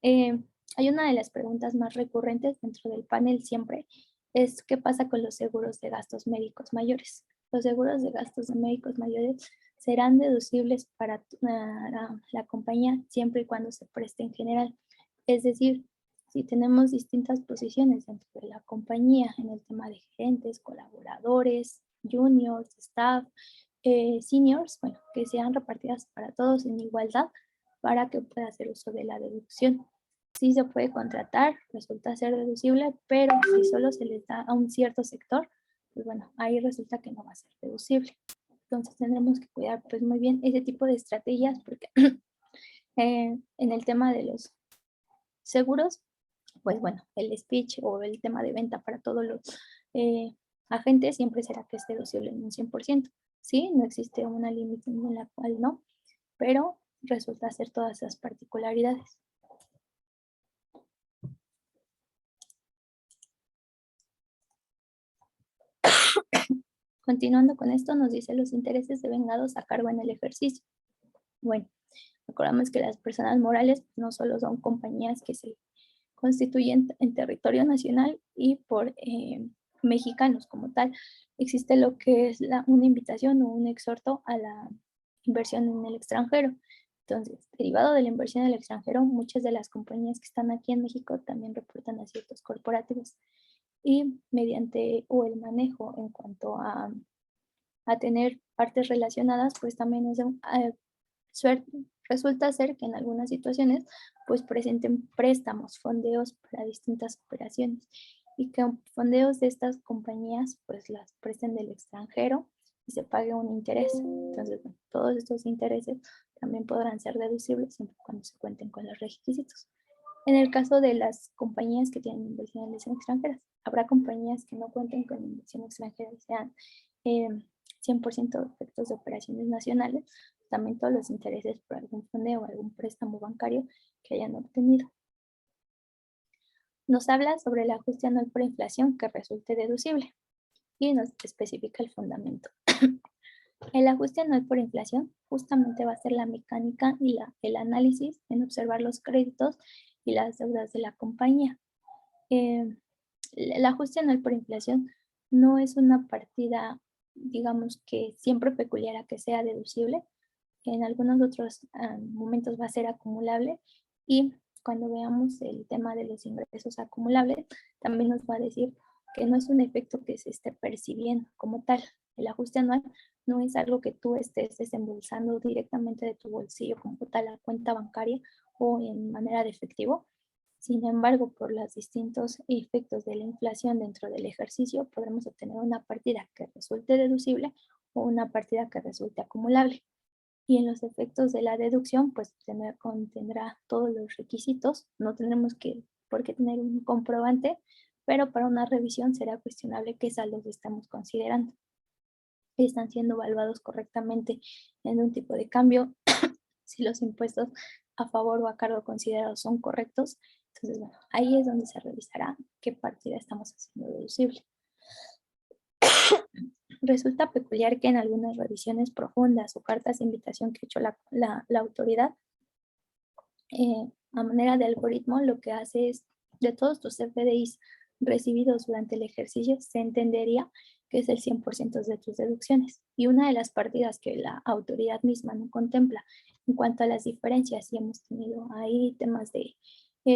Hay una de las preguntas más recurrentes dentro del panel siempre, es qué pasa con los seguros de gastos médicos mayores. Los seguros de gastos médicos mayores serán deducibles para la compañía siempre y cuando se preste en general. Es decir, si tenemos distintas posiciones dentro de la compañía en el tema de gerentes, colaboradores, juniors, staff, seniors, bueno, que sean repartidas para todos en igualdad para que pueda hacer uso de la deducción. Sí se puede contratar, resulta ser deducible, pero si solo se les da a un cierto sector, pues bueno, ahí resulta que no va a ser deducible. Entonces tendremos que cuidar pues muy bien ese tipo de estrategias porque en el tema de los seguros, pues bueno, el speech o el tema de venta para todos los agentes siempre será que es deducible en un 100%. Sí, no existe una límite en la cual no, pero resulta ser todas esas particularidades. Continuando con esto, nos dice los intereses devengados a cargo en el ejercicio. Bueno, recordamos que las personas morales no solo son compañías que se constituyen en territorio nacional y por mexicanos como tal. Existe lo que es una invitación o un exhorto a la inversión en el extranjero. Entonces, derivado de la inversión en el extranjero, muchas de las compañías que están aquí en México también reportan a ciertos corporativos y mediante o el manejo en cuanto a tener partes relacionadas, pues también es resulta ser que en algunas situaciones pues presenten préstamos, fondeos para distintas operaciones y que fondeos de estas compañías pues las presten del extranjero y se pague un interés. Entonces, bueno, todos estos intereses también podrán ser deducibles siempre y cuando se cuenten con los requisitos. En el caso de las compañías que tienen inversiones extranjeras, habrá compañías que no cuenten con inversión extranjera y sean 100% efectos de operaciones nacionales, también todos los intereses por algún fondeo o algún préstamo bancario que hayan obtenido. Nos habla sobre el ajuste anual por inflación que resulte deducible y nos especifica el fundamento. El ajuste anual por inflación justamente va a ser la mecánica y el análisis en observar los créditos y las deudas de la compañía. El ajuste anual por inflación no es una partida, digamos que siempre peculiar a que sea deducible. En algunos otros momentos va a ser acumulable y cuando veamos el tema de los ingresos acumulables, también nos va a decir que no es un efecto que se esté percibiendo como tal. El ajuste anual no es algo que tú estés desembolsando directamente de tu bolsillo como tal a cuenta bancaria o en manera de efectivo. Sin embargo, por los distintos efectos de la inflación dentro del ejercicio, podremos obtener una partida que resulte deducible o una partida que resulte acumulable. Y en los efectos de la deducción, pues contendrá todos los requisitos. No tendremos por qué tener un comprobante, pero para una revisión será cuestionable qué saldos estamos considerando. Están siendo evaluados correctamente en un tipo de cambio, si los impuestos a favor o a cargo considerados son correctos. Entonces, bueno, ahí es donde se revisará qué partida estamos haciendo deducible. Resulta peculiar que en algunas revisiones profundas o cartas de invitación que ha hecho la autoridad, a manera de algoritmo, lo que hace es, de todos tus CFDIs recibidos durante el ejercicio, se entendería que es el 100% de tus deducciones. Y una de las partidas que la autoridad misma no contempla en cuanto a las diferencias, y hemos tenido ahí temas de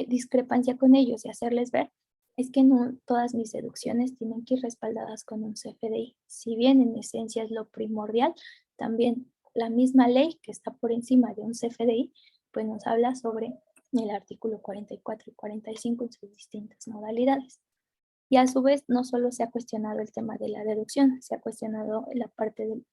discrepancia con ellos y hacerles ver, es que no todas mis deducciones tienen que ir respaldadas con un CFDI. Si bien en esencia es lo primordial, también la misma ley que está por encima de un CFDI, pues nos habla sobre el artículo 44 y 45 en sus distintas modalidades. Y a su vez, no solo se ha cuestionado el tema de la deducción, se ha cuestionado la parte del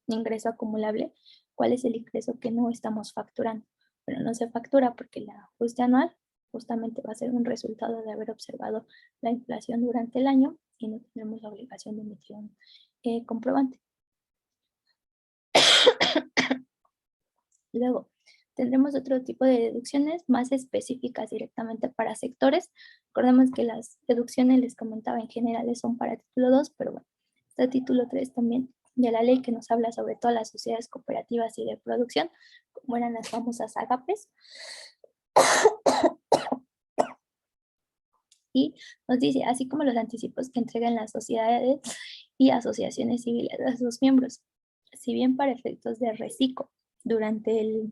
ingreso acumulable, cuál es el ingreso que no estamos facturando. Pero no se factura porque el ajuste anual justamente va a ser un resultado de haber observado la inflación durante el año y no tenemos la obligación de emitir un comprobante. Luego, tendremos otro tipo de deducciones más específicas directamente para sectores. Recordemos que las deducciones, les comentaba, en general son para título 2, pero bueno, está título 3 también de la ley que nos habla sobre todas las sociedades cooperativas y de producción, como eran las famosas AGAPES. Y nos dice, así como los anticipos que entregan las sociedades y asociaciones civiles a sus miembros, si bien para efectos de reciclo durante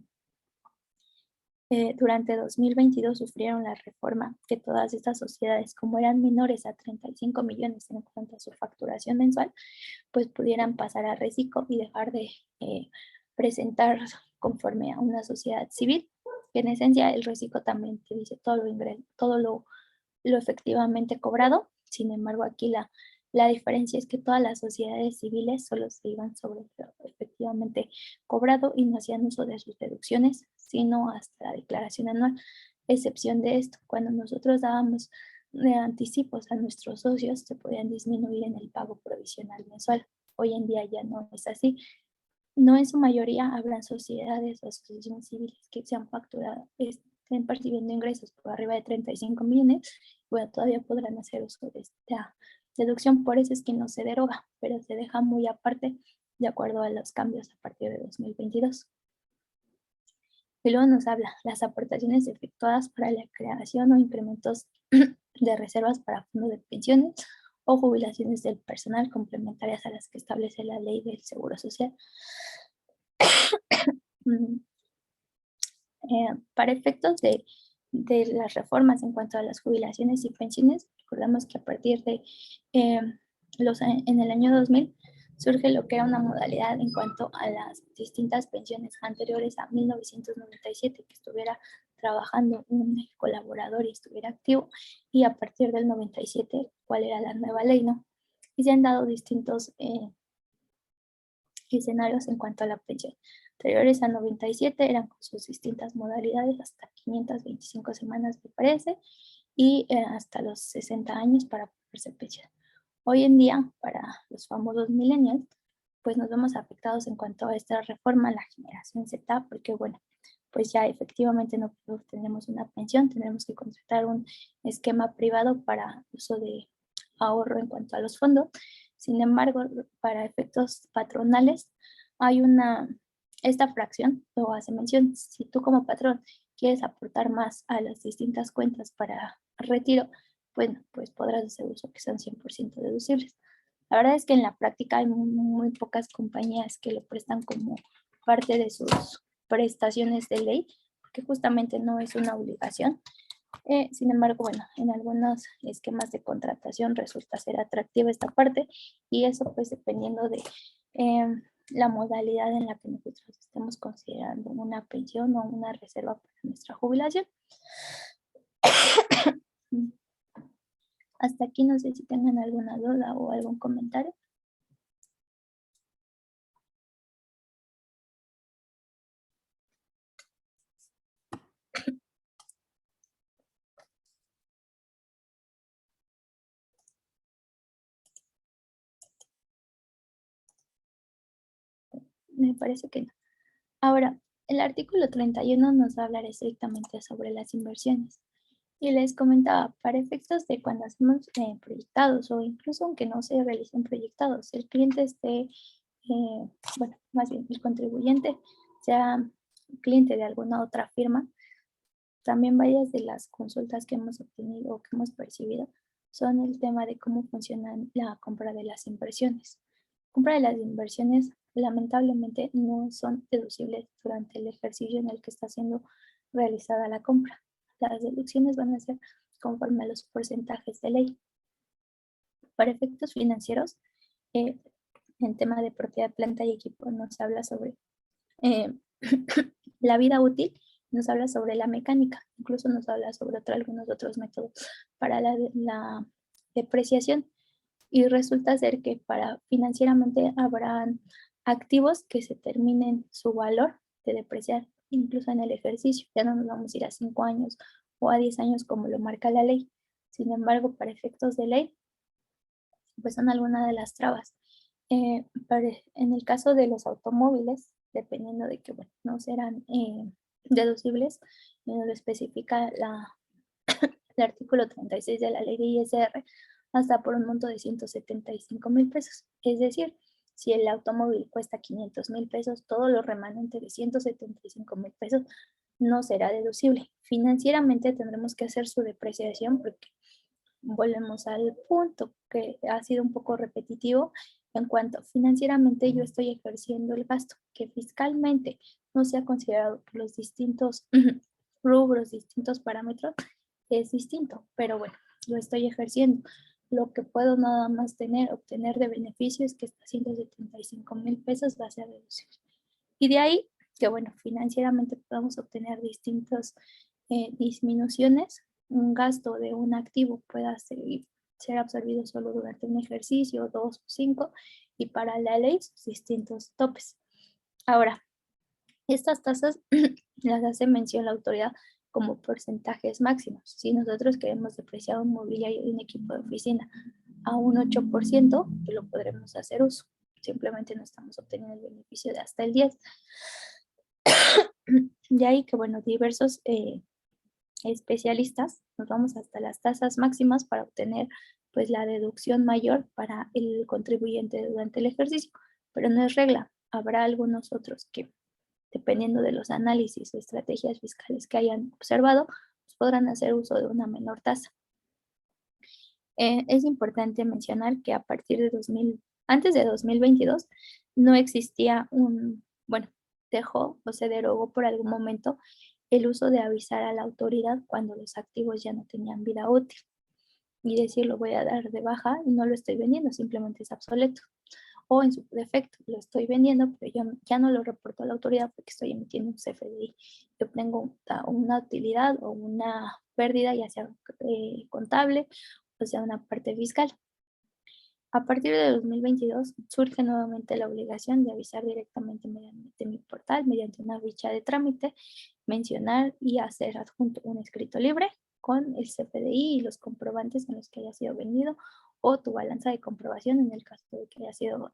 2022 sufrieron la reforma que todas estas sociedades, como eran menores a 35 millones en cuanto a su facturación mensual, pues pudieran pasar a reciclo y dejar de presentar conforme a una sociedad civil, que en esencia el reciclo también te dice todo lo efectivamente cobrado. Sin embargo, aquí la diferencia es que todas las sociedades civiles solo se iban sobre lo efectivamente cobrado y no hacían uso de sus deducciones, sino hasta la declaración anual. Excepción de esto, cuando nosotros dábamos anticipos a nuestros socios, se podían disminuir en el pago provisional mensual. Hoy en día ya no es así. No en su mayoría habrán sociedades o asociaciones civiles que se han facturado, estén percibiendo ingresos por arriba de 35 millones, bueno, todavía podrán hacer uso de esta deducción, por eso es que no se deroga, pero se deja muy aparte de acuerdo a los cambios a partir de 2022. Y luego nos habla las aportaciones efectuadas para la creación o incrementos de reservas para fondos de pensiones o jubilaciones del personal complementarias a las que establece la ley del Seguro Social. Para efectos de las reformas en cuanto a las jubilaciones y pensiones, recordamos que a partir de en el año 2000 surge lo que era una modalidad en cuanto a las distintas pensiones anteriores a 1997, que estuviera trabajando un colaborador y estuviera activo, y a partir del 97, cuál era la nueva ley, ¿no? Y se han dado distintos escenarios en cuanto a la pensión. Anteriores a 97 eran con sus distintas modalidades hasta 525 semanas, me parece, y hasta los 60 años para poderse pensionar. Hoy en día, para los famosos millennials, pues nos vemos afectados en cuanto a esta reforma, la generación Z, porque bueno, pues ya efectivamente no tenemos una pensión, tendremos que contratar un esquema privado para uso de ahorro en cuanto a los fondos. Sin embargo, para efectos patronales, hay esta fracción lo hace mención. Si tú como patrón quieres aportar más a las distintas cuentas para retiro, bueno, pues podrás hacer uso que son 100% deducibles. La verdad es que en la práctica hay muy pocas compañías que lo prestan como parte de sus prestaciones de ley, porque justamente no es una obligación. Sin embargo, bueno, en algunos esquemas de contratación resulta ser atractiva esta parte y eso pues dependiendo de la modalidad en la que nosotros estemos considerando una pensión o una reserva para nuestra jubilación. Hasta aquí no sé si tengan alguna duda o algún comentario. Me parece que no. Ahora, el artículo 31 nos va a hablar estrictamente sobre las inversiones. Y les comentaba, para efectos de cuando hacemos proyectados o incluso aunque no se realicen proyectados, el cliente esté, bueno, más bien el contribuyente sea cliente de alguna otra firma, también varias de las consultas que hemos obtenido o que hemos percibido son el tema de cómo funciona la compra de las inversiones. La compra de las inversiones lamentablemente no son deducibles durante el ejercicio en el que está siendo realizada la compra. Las deducciones van a ser conforme a los porcentajes de ley. Para efectos financieros, eh, en tema de propiedad, planta y equipo nos habla sobre eh, la vida útil, nos habla sobre la mecánica, incluso nos habla sobre algunos otros métodos para la depreciación. Y resulta ser que para financieramente habrán activos que se terminen su valor de depreciar, incluso en el ejercicio. Ya no nos vamos a ir a 5 años o a 10 años como lo marca la ley. Sin embargo, para efectos de ley, pues son algunas de las trabas. En el caso de los automóviles, dependiendo de que, bueno, no serán deducibles, lo especifica el artículo 36 de la ley de ISR, hasta por un monto de 175,000 pesos. Es decir, si el automóvil cuesta 500,000 pesos, todo lo remanente de 175,000 pesos no será deducible. Financieramente tendremos que hacer su depreciación porque volvemos al punto que ha sido un poco repetitivo en cuanto financieramente yo estoy ejerciendo el gasto, que fiscalmente no se ha considerado por los distintos rubros, distintos parámetros, es distinto, pero bueno, lo estoy ejerciendo. Lo que puedo nada más obtener de beneficios que está 175,000 pesos va a ser deducible. Y de ahí que, bueno, financieramente podamos obtener distintas disminuciones, un gasto de un activo pueda ser absorbido solo durante un ejercicio, 2 o 5, y para la ley sus distintos topes. Ahora, estas tasas las hace mención la autoridad como porcentajes máximos. Si nosotros queremos depreciar un mobiliario de un equipo de oficina a un 8%, pues lo podremos hacer uso. Simplemente no estamos obteniendo el beneficio de hasta el 10%. De ahí que, bueno, diversos especialistas nos vamos hasta las tasas máximas para obtener pues la deducción mayor para el contribuyente durante el ejercicio, pero no es regla. Habrá algunos otros que, dependiendo de los análisis o estrategias fiscales que hayan observado, pues podrán hacer uso de una menor tasa. Es importante mencionar que a partir de antes de 2022, no existía bueno, dejó o se derogó por algún momento el uso de avisar a la autoridad cuando los activos ya no tenían vida útil y decir lo voy a dar de baja y no lo estoy vendiendo, simplemente es obsoleto. O en su defecto, lo estoy vendiendo, pero yo ya no lo reporto a la autoridad porque estoy emitiendo un CFDI. Yo tengo una utilidad o una pérdida, ya sea contable o sea una parte fiscal. A partir de 2022 surge nuevamente la obligación de avisar directamente mediante mi portal, mediante una ficha de trámite, mencionar y hacer adjunto un escrito libre con el CFDI y los comprobantes en los que haya sido vendido o tu balanza de comprobación en el caso de que haya sido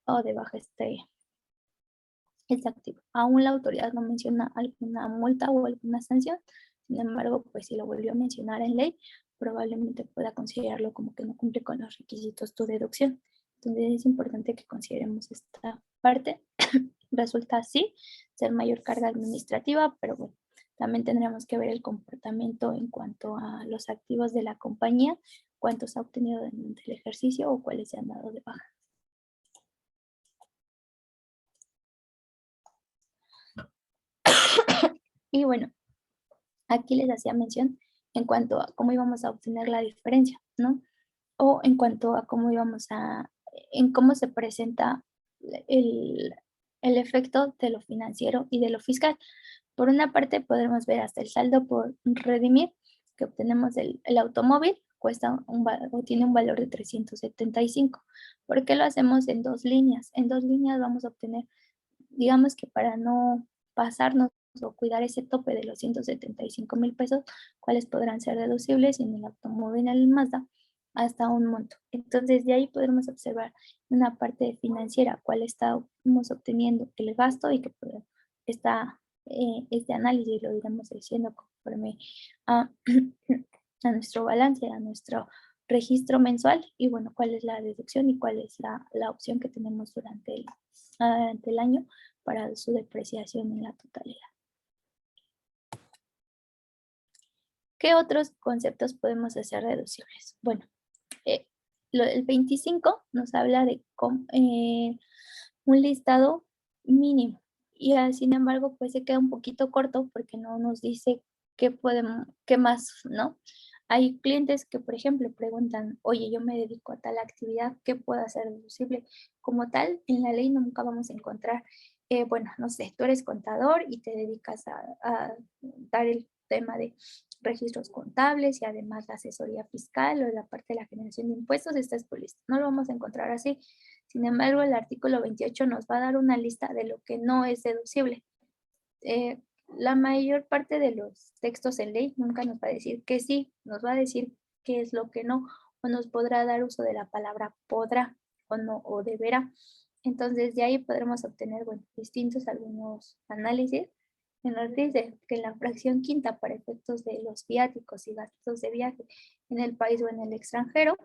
o de baja este activo. Aún la autoridad no menciona alguna multa o alguna sanción, sin embargo, pues si lo volvió a mencionar en ley, probablemente pueda considerarlo como que no cumple con los requisitos tu deducción. Entonces es importante que consideremos esta parte. Resulta así ser mayor carga administrativa, pero bueno, también tendremos que ver el comportamiento en cuanto a los activos de la compañía, cuántos ha obtenido durante el ejercicio o cuáles se han dado de baja. Y bueno, aquí les hacía mención en cuanto a cómo íbamos a obtener la diferencia, ¿no? O en cuanto a en cómo se presenta el, el efecto de lo financiero y de lo fiscal. Por una parte, podremos ver hasta el saldo por redimir que obtenemos el automóvil, o tiene un valor de 375. ¿Por qué lo hacemos en dos líneas? En dos líneas vamos a obtener, digamos que para no pasarnos o cuidar ese tope de los 175,000 pesos, cuáles podrán ser deducibles y en el automóvil, en el Mazda, hasta un monto. Entonces, de ahí podremos observar una parte financiera, cuál estamos obteniendo el gasto y que está este análisis lo iremos haciendo conforme a, a nuestro balance, a nuestro registro mensual y bueno, cuál es la deducción y cuál es la opción que tenemos durante el año para su depreciación en la totalidad. ¿Qué otros conceptos podemos hacer deducibles? Bueno, el 25 nos habla de un listado mínimo y sin embargo pues se queda un poquito corto porque no nos dice qué más, ¿no? Hay clientes que, por ejemplo, preguntan, oye, yo me dedico a tal actividad, ¿qué puedo hacer deducible? Como tal, en la ley nunca vamos a encontrar, bueno, no sé, tú eres contador y te dedicas a dar el tema de registros contables y además la asesoría fiscal o la parte de la generación de impuestos, esta es tu lista. No lo vamos a encontrar así. Sin embargo, el artículo 28 nos va a dar una lista de lo que no es deducible. La mayor parte de los textos en ley nunca nos va a decir que sí, nos va a decir qué es lo que no, o nos podrá dar uso de la palabra podrá o no, o deberá. Entonces, de ahí podremos obtener, bueno, algunos análisis en nos dice que en la fracción quinta para efectos de los viáticos y gastos de viaje en el país o en el extranjero,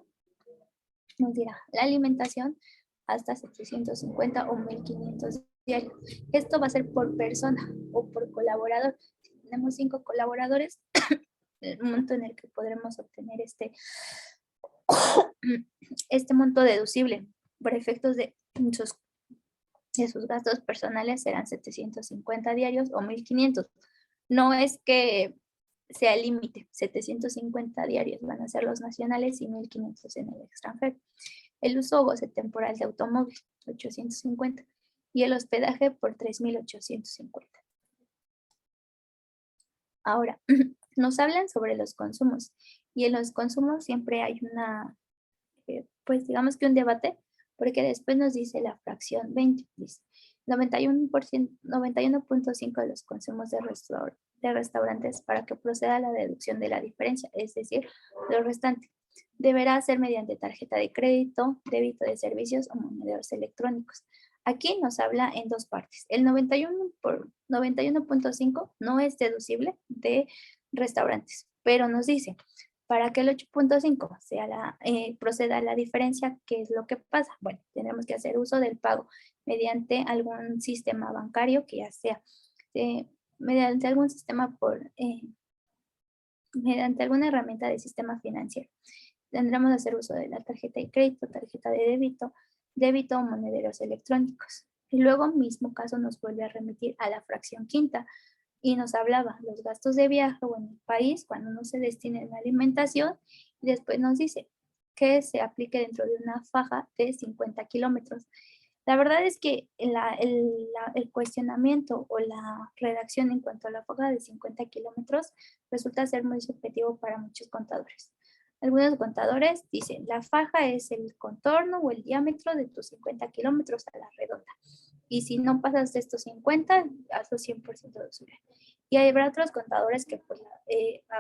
nos dirá la alimentación hasta 750 o 1,500 diarios. Esto va a ser por persona o por colaborador. Si tenemos 5 colaboradores, el monto en el que podremos obtener este monto deducible por efectos de sus gastos personales serán 750 diarios o 1,500. No es que sea el límite, 750 diarios van a ser los nacionales y 1,500 en el extranjero. El uso o goce temporal de automóvil, 850. Y el hospedaje por 3,850. Ahora, nos hablan sobre los consumos. Y en los consumos siempre hay pues digamos que un debate, porque después nos dice la fracción 20, dice 91.5 de los consumos de restaurantes para que proceda la deducción de la diferencia, es decir, lo restante. Deberá ser mediante tarjeta de crédito, débito de servicios o monederos electrónicos. Aquí nos habla en dos partes. El 91.5 no es deducible de restaurantes, pero nos dice, para que el 8.5 proceda a la diferencia, ¿qué es lo que pasa? Bueno, tendremos que hacer uso del pago mediante algún sistema bancario que ya sea mediante algún sistema mediante alguna herramienta de sistema financiero. Tendremos que hacer uso de la tarjeta de crédito, tarjeta de débito o monederos electrónicos. Y luego, mismo caso, nos vuelve a remitir a la fracción quinta y nos hablaba los gastos de viaje o en el país cuando no se destinen a alimentación y después nos dice que se aplique dentro de una faja de 50 kilómetros. La verdad es que el cuestionamiento o la redacción en cuanto a la faja de 50 kilómetros resulta ser muy subjetivo para muchos contadores. Algunos contadores dicen, la faja es el contorno o el diámetro de tus 50 kilómetros a la redonda. Y si no pasas de estos 50, hazlo 100% deducible. Y habrá otros contadores que, pues,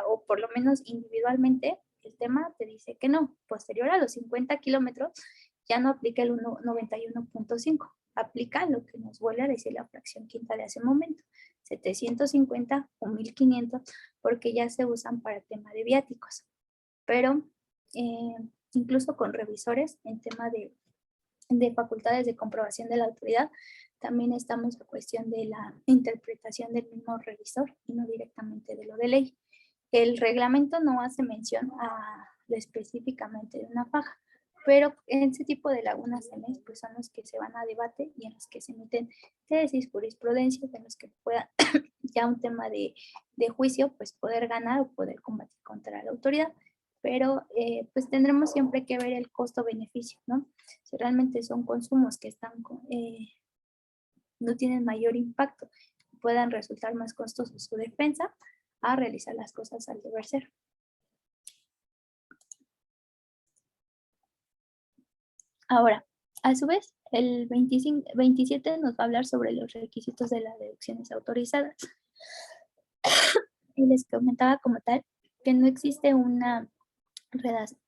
o por lo menos individualmente, el tema te dice que no. Posterior a los 50 kilómetros, ya no aplica el 91.5. Aplica lo que nos vuelve a decir la fracción quinta de hace un momento. 750 o 1,500, porque ya se usan para el tema de viáticos. Pero incluso con revisores en tema de facultades de comprobación de la autoridad, también estamos a cuestión de la interpretación del mismo revisor y no directamente de lo de ley. El reglamento no hace mención específicamente de una faja, pero en ese tipo de lagunas de mes, pues son los que se van a debate y en los que se emiten tesis, jurisprudencia, en los que pueda ya un tema de juicio, pues poder ganar o poder combatir contra la autoridad. Pero pues tendremos siempre que ver el costo-beneficio, ¿no? Si realmente son consumos que están, no tienen mayor impacto, puedan resultar más costosos su defensa a realizar las cosas al deber ser. Ahora, a su vez, el 27 nos va a hablar sobre los requisitos de las deducciones autorizadas. Y les comentaba como tal que no existe una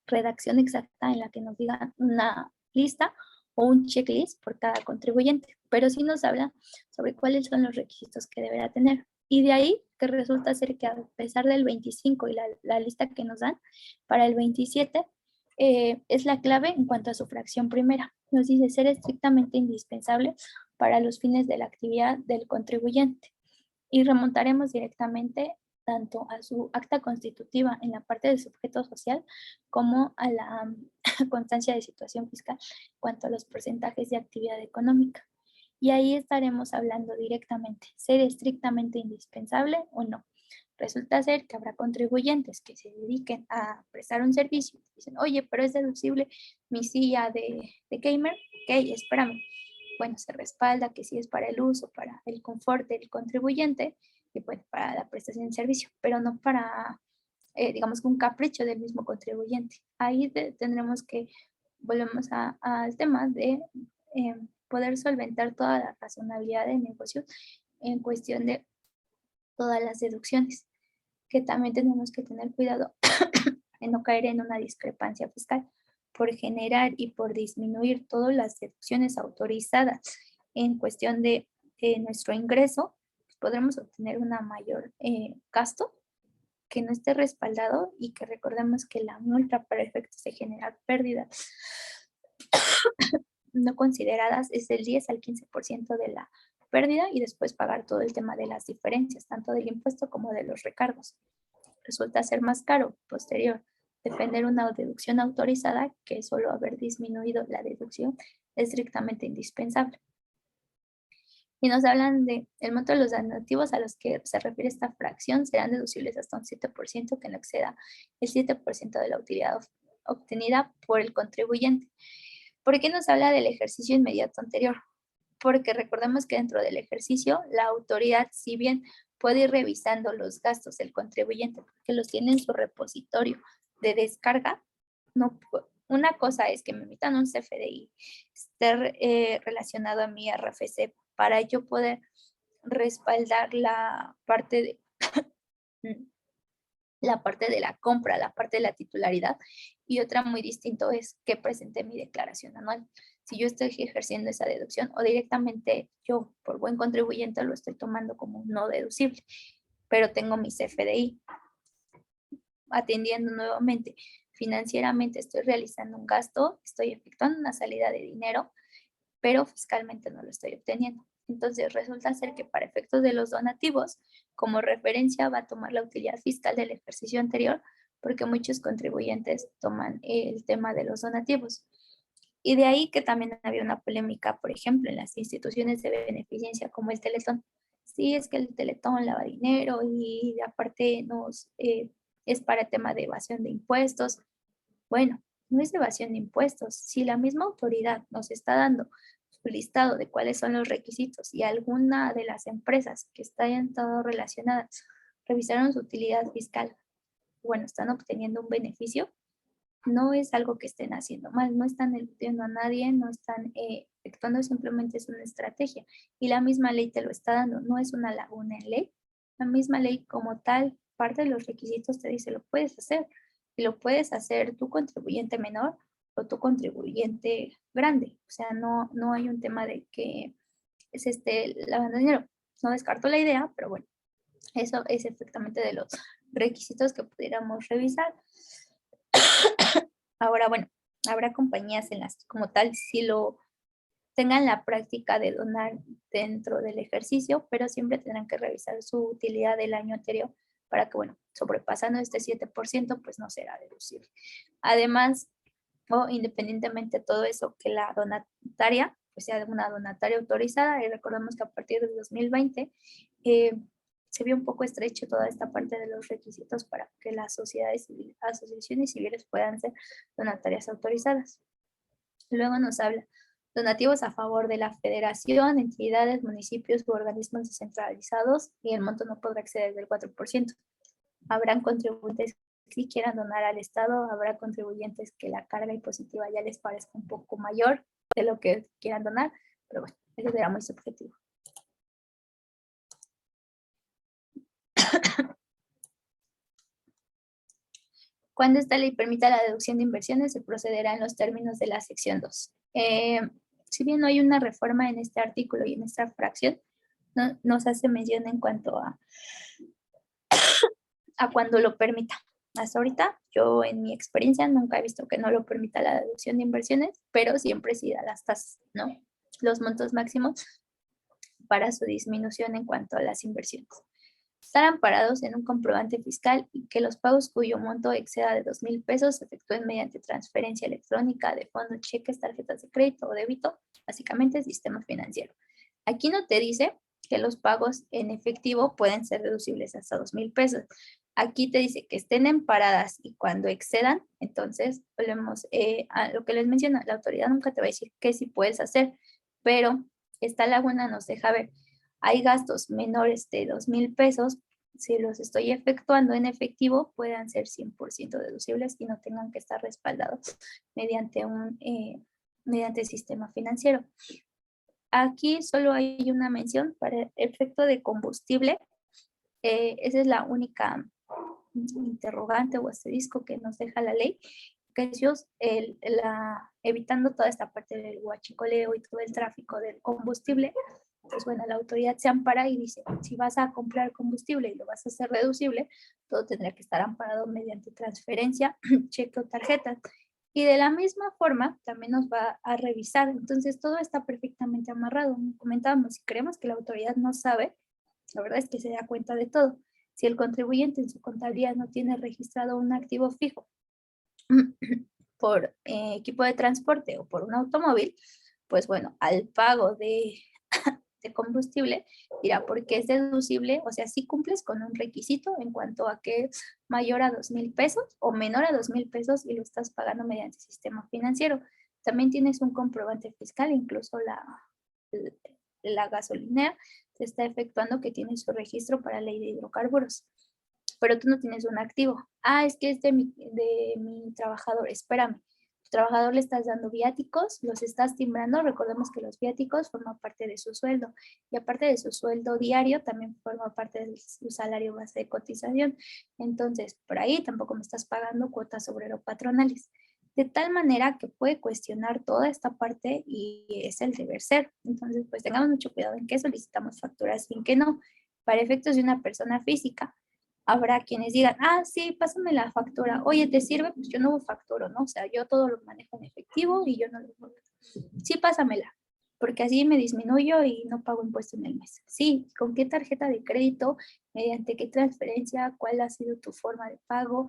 redacción exacta en la que nos digan una lista o un checklist por cada contribuyente, pero sí nos habla sobre cuáles son los requisitos que deberá tener. Y de ahí que resulta ser que a pesar del 25 y la lista que nos dan, para el 27 es la clave en cuanto a su fracción primera. Nos dice ser estrictamente indispensable para los fines de la actividad del contribuyente. Y remontaremos directamente tanto a su acta constitutiva en la parte del sujeto social como a la constancia de situación fiscal en cuanto a los porcentajes de actividad económica. Y ahí estaremos hablando directamente, ser estrictamente indispensable o no. Resulta ser que habrá contribuyentes que se dediquen a prestar un servicio. Dicen, oye, pero es deducible mi silla de gamer. Ok, espérame. Bueno, se respalda que sí es para el uso, para el confort del contribuyente y pues para la prestación de servicio, pero no para, digamos, un capricho del mismo contribuyente. Ahí tendremos que, volvemos al tema de poder solventar toda la razonabilidad del negocio en cuestión de todas las deducciones, que también tenemos que tener cuidado en no caer en una discrepancia fiscal por generar y por disminuir todas las deducciones autorizadas en cuestión de nuestro ingreso, pues podremos obtener una mayor gasto que no esté respaldado y que recordemos que la multa para efectos de generar pérdidas no consideradas es del 10 al 15% de la pérdida y después pagar todo el tema de las diferencias, tanto del impuesto como de los recargos. Resulta ser más caro posterior defender una deducción autorizada que solo haber disminuido la deducción estrictamente indispensable. Y nos hablan de el monto de los donativos a los que se refiere esta fracción serán deducibles hasta un 7% que no exceda el 7% de la utilidad obtenida por el contribuyente. ¿Por qué nos habla del ejercicio inmediato anterior? Porque recordemos que dentro del ejercicio la autoridad, si bien puede ir revisando los gastos del contribuyente, porque los tiene en su repositorio de descarga, no, una cosa es que me emitan un CFDI, esté relacionado a mi RFC para yo poder respaldar la parte de la compra, la parte de la titularidad, y otra muy distinto es que presente mi declaración anual. Si yo estoy ejerciendo esa deducción o directamente yo, por buen contribuyente, lo estoy tomando como no deducible, pero tengo mi CFDI atendiendo nuevamente. Financieramente estoy realizando un gasto, estoy efectuando una salida de dinero, pero fiscalmente no lo estoy obteniendo. Entonces resulta ser que para efectos de los donativos, como referencia va a tomar la utilidad fiscal del ejercicio anterior, porque muchos contribuyentes toman el tema de los donativos. Y de ahí que también había una polémica, por ejemplo, en las instituciones de beneficencia como el Teletón. Sí, es que el Teletón lava dinero y aparte es para el tema de evasión de impuestos. Bueno, no es evasión de impuestos. Si la misma autoridad nos está dando su listado de cuáles son los requisitos y alguna de las empresas que están todo relacionadas revisaron su utilidad fiscal, bueno, están obteniendo un beneficio, no es algo que estén haciendo mal, no están eludiendo a nadie, no están efectuando, simplemente es una estrategia. Y la misma ley te lo está dando, no es una laguna en ley. La misma ley como tal, parte de los requisitos te dice, lo puedes hacer. Y lo puedes hacer tu contribuyente menor o tu contribuyente grande. O sea, no hay un tema de que es lavando dinero. No descarto la idea, pero bueno, eso es efectivamente de los requisitos que pudiéramos revisar. Ahora, bueno, habrá compañías en las que como tal sí lo tengan la práctica de donar dentro del ejercicio, pero siempre tendrán que revisar su utilidad del año anterior para que, bueno, sobrepasando este 7%, pues no será deducible. Además, o independientemente de todo eso, que la donataria pues sea una donataria autorizada. Y recordemos que a partir del 2020 se vio un poco estrecho toda esta parte de los requisitos para que las sociedades civiles, asociaciones civiles puedan ser donatarias autorizadas. Luego nos habla donativos a favor de la federación, entidades, municipios u organismos descentralizados, y el monto no podrá exceder del 4%. Habrán contribuyentes que quieran donar al Estado, habrá contribuyentes que la carga impositiva ya les parezca un poco mayor de lo que quieran donar, pero bueno, eso será muy subjetivo. Cuando esta ley permita la deducción de inversiones, se procederá en los términos de la sección 2. Si bien no hay una reforma en este artículo y en esta fracción, no nos hace mención en cuanto a cuando lo permita. Hasta ahorita, yo en mi experiencia nunca he visto que no lo permita la deducción de inversiones, pero siempre sí da las tasas, ¿no? Los montos máximos para su disminución en cuanto a las inversiones. Estar amparados en un comprobante fiscal y que los pagos cuyo monto exceda de 2,000 pesos se efectúen mediante transferencia electrónica de fondos, cheques, tarjetas de crédito o débito, básicamente sistema financiero. Aquí no te dice que los pagos en efectivo pueden ser deducibles hasta 2,000 pesos. Aquí te dice que estén amparadas y cuando excedan, entonces volvemos a lo que les menciono, la autoridad nunca te va a decir qué sí puedes hacer, pero esta laguna nos deja ver, hay gastos menores de 2,000 pesos, si los estoy efectuando en efectivo, puedan ser 100% deducibles y no tengan que estar respaldados mediante mediante el sistema financiero. Aquí solo hay una mención para efecto de combustible. Esa es la única interrogante o asterisco que nos deja la ley, que ellos, evitando toda esta parte del huachicoleo y todo el tráfico del combustible, pues bueno, la autoridad se ampara y dice, si vas a comprar combustible y lo vas a hacer reducible, todo tendrá que estar amparado mediante transferencia, cheque o tarjeta. Y de la misma forma, también nos va a revisar. Entonces, todo está perfectamente amarrado. Comentábamos, si creemos que la autoridad no sabe, la verdad es que se da cuenta de todo. Si el contribuyente en su contabilidad no tiene registrado un activo fijo por equipo de transporte o por un automóvil, pues bueno, al pago de combustible, dirá, porque es deducible, o sea, si cumples con un requisito en cuanto a que es mayor a 2,000 pesos o menor a 2,000 pesos y lo estás pagando mediante sistema financiero. También tienes un comprobante fiscal, incluso la gasolinera se está efectuando que tiene su registro para ley de hidrocarburos, pero tú no tienes un activo. Es que es de mi trabajador, espérame. Tu trabajador le estás dando viáticos, los estás timbrando, recordemos que los viáticos forman parte de su sueldo y aparte de su sueldo diario también forma parte de su salario base de cotización. Entonces, por ahí tampoco me estás pagando cuotas obrero patronales. De tal manera que puede cuestionar toda esta parte y es el deber ser. Entonces, pues tengamos mucho cuidado en qué solicitamos facturas y en qué no. Para efectos de una persona física, habrá quienes digan, sí, pásame la factura. Oye, ¿te sirve? Pues yo no facturo, ¿no? O sea, yo todo lo manejo en efectivo y yo no lo... Sí, pásamela, porque así me disminuyo y no pago impuesto en el mes. Sí, ¿con qué tarjeta de crédito? ¿Mediante qué transferencia? ¿Cuál ha sido tu forma de pago?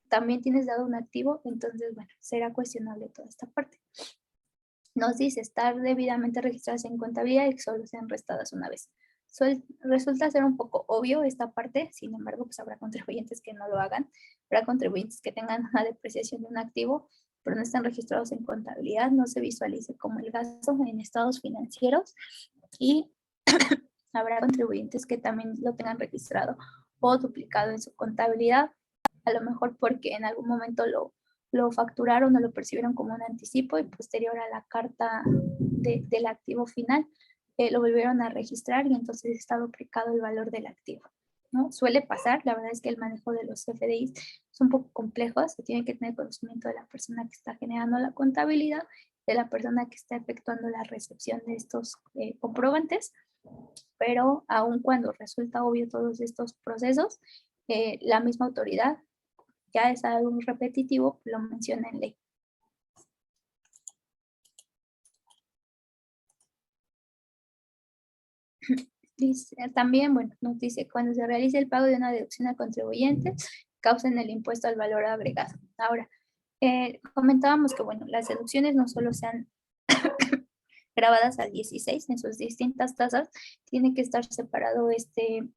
También tienes dado un activo, entonces, bueno, será cuestionable toda esta parte. Nos dice estar debidamente registradas en contabilidad y que solo sean restadas una vez. Resulta ser un poco obvio esta parte, sin embargo, pues habrá contribuyentes que no lo hagan, habrá contribuyentes que tengan una depreciación de un activo, pero no están registrados en contabilidad, no se visualice como el gasto en estados financieros y habrá contribuyentes que también lo tengan registrado o duplicado en su contabilidad, a lo mejor porque en algún momento lo facturaron o lo percibieron como un anticipo y posterior a la carta del activo final, lo volvieron a registrar y entonces está duplicado el valor del activo, ¿no? Suele pasar, la verdad es que el manejo de los CFDIs es un poco complejo, se tiene que tener conocimiento de la persona que está generando la contabilidad, de la persona que está efectuando la recepción de estos comprobantes, pero aun cuando resulta obvio todos estos procesos, la misma autoridad, ya es algo repetitivo, lo menciona en ley. Dice, también, bueno, nos dice, cuando se realice el pago de una deducción al contribuyente, causen el impuesto al valor agregado. Ahora, Comentábamos que, bueno, las deducciones no solo sean grabadas al 16 en sus distintas tasas, tiene que estar separado este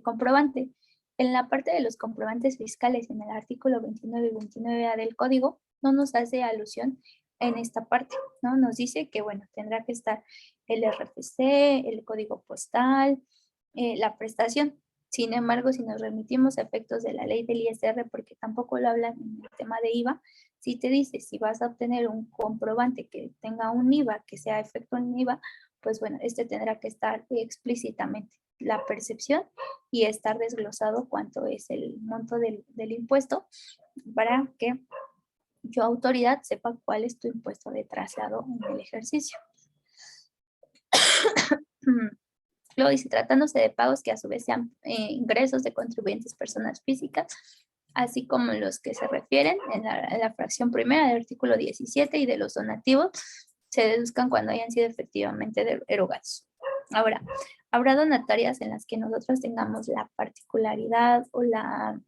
comprobante. En la parte de los comprobantes fiscales, en el artículo 29 y 29A del código, no nos hace alusión en esta parte, ¿no? Nos dice que, bueno, tendrá que estar el RFC, el código postal, la prestación. Sin embargo, si nos remitimos a efectos de la ley del ISR, porque tampoco lo hablan en el tema de IVA, si te dice si vas a obtener un comprobante que tenga un IVA, que sea efecto en IVA, pues bueno, este tendrá que estar explícitamente la percepción y estar desglosado cuánto es el monto del impuesto para que yo, autoridad, sepa cuál es tu impuesto de traslado en el ejercicio. Luego dice, tratándose de pagos que a su vez sean ingresos de contribuyentes personas físicas, así como los que se refieren en la fracción primera del artículo 17 y de los donativos, se deduzcan cuando hayan sido efectivamente erogados. Ahora, habrá donatarias en las que nosotros tengamos la particularidad o la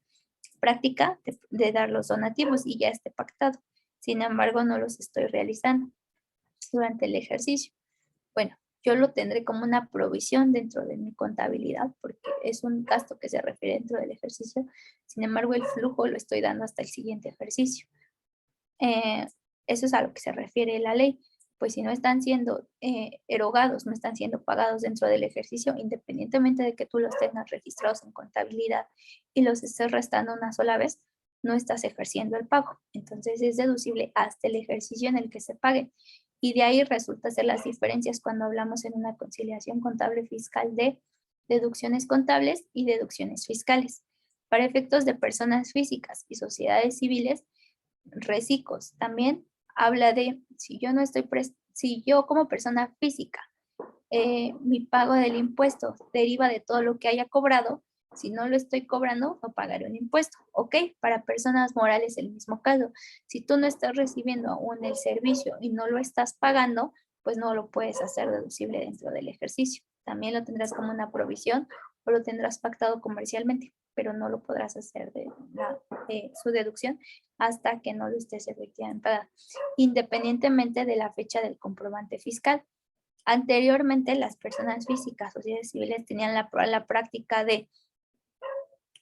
práctica de dar los donativos y ya esté pactado. Sin embargo, no los estoy realizando durante el ejercicio. Bueno, yo lo tendré como una provisión dentro de mi contabilidad porque es un gasto que se refiere dentro del ejercicio. Sin embargo, el flujo lo estoy dando hasta el siguiente ejercicio. Eso es a lo que se refiere la ley. Pues si no están siendo erogados, no están siendo pagados dentro del ejercicio, independientemente de que tú los tengas registrados en contabilidad y los estés restando una sola vez, no estás ejerciendo el pago. Entonces es deducible hasta el ejercicio en el que se pague. Y de ahí resulta ser las diferencias cuando hablamos en una conciliación contable fiscal de deducciones contables y deducciones fiscales. Para efectos de personas físicas y sociedades civiles, recicos también habla de si yo no estoy, si yo como persona física, mi pago del impuesto deriva de todo lo que haya cobrado, si no lo estoy cobrando, no pagaré un impuesto. Ok, para personas morales el mismo caso. Si tú no estás recibiendo aún el servicio y no lo estás pagando, pues no lo puedes hacer deducible dentro del ejercicio. También lo tendrás como una provisión o lo tendrás pactado comercialmente, pero no lo podrás hacer de su deducción hasta que no lo estés efectivamente pagando, independientemente de la fecha del comprobante fiscal. Anteriormente, las personas físicas, sociedades civiles, tenían la práctica de,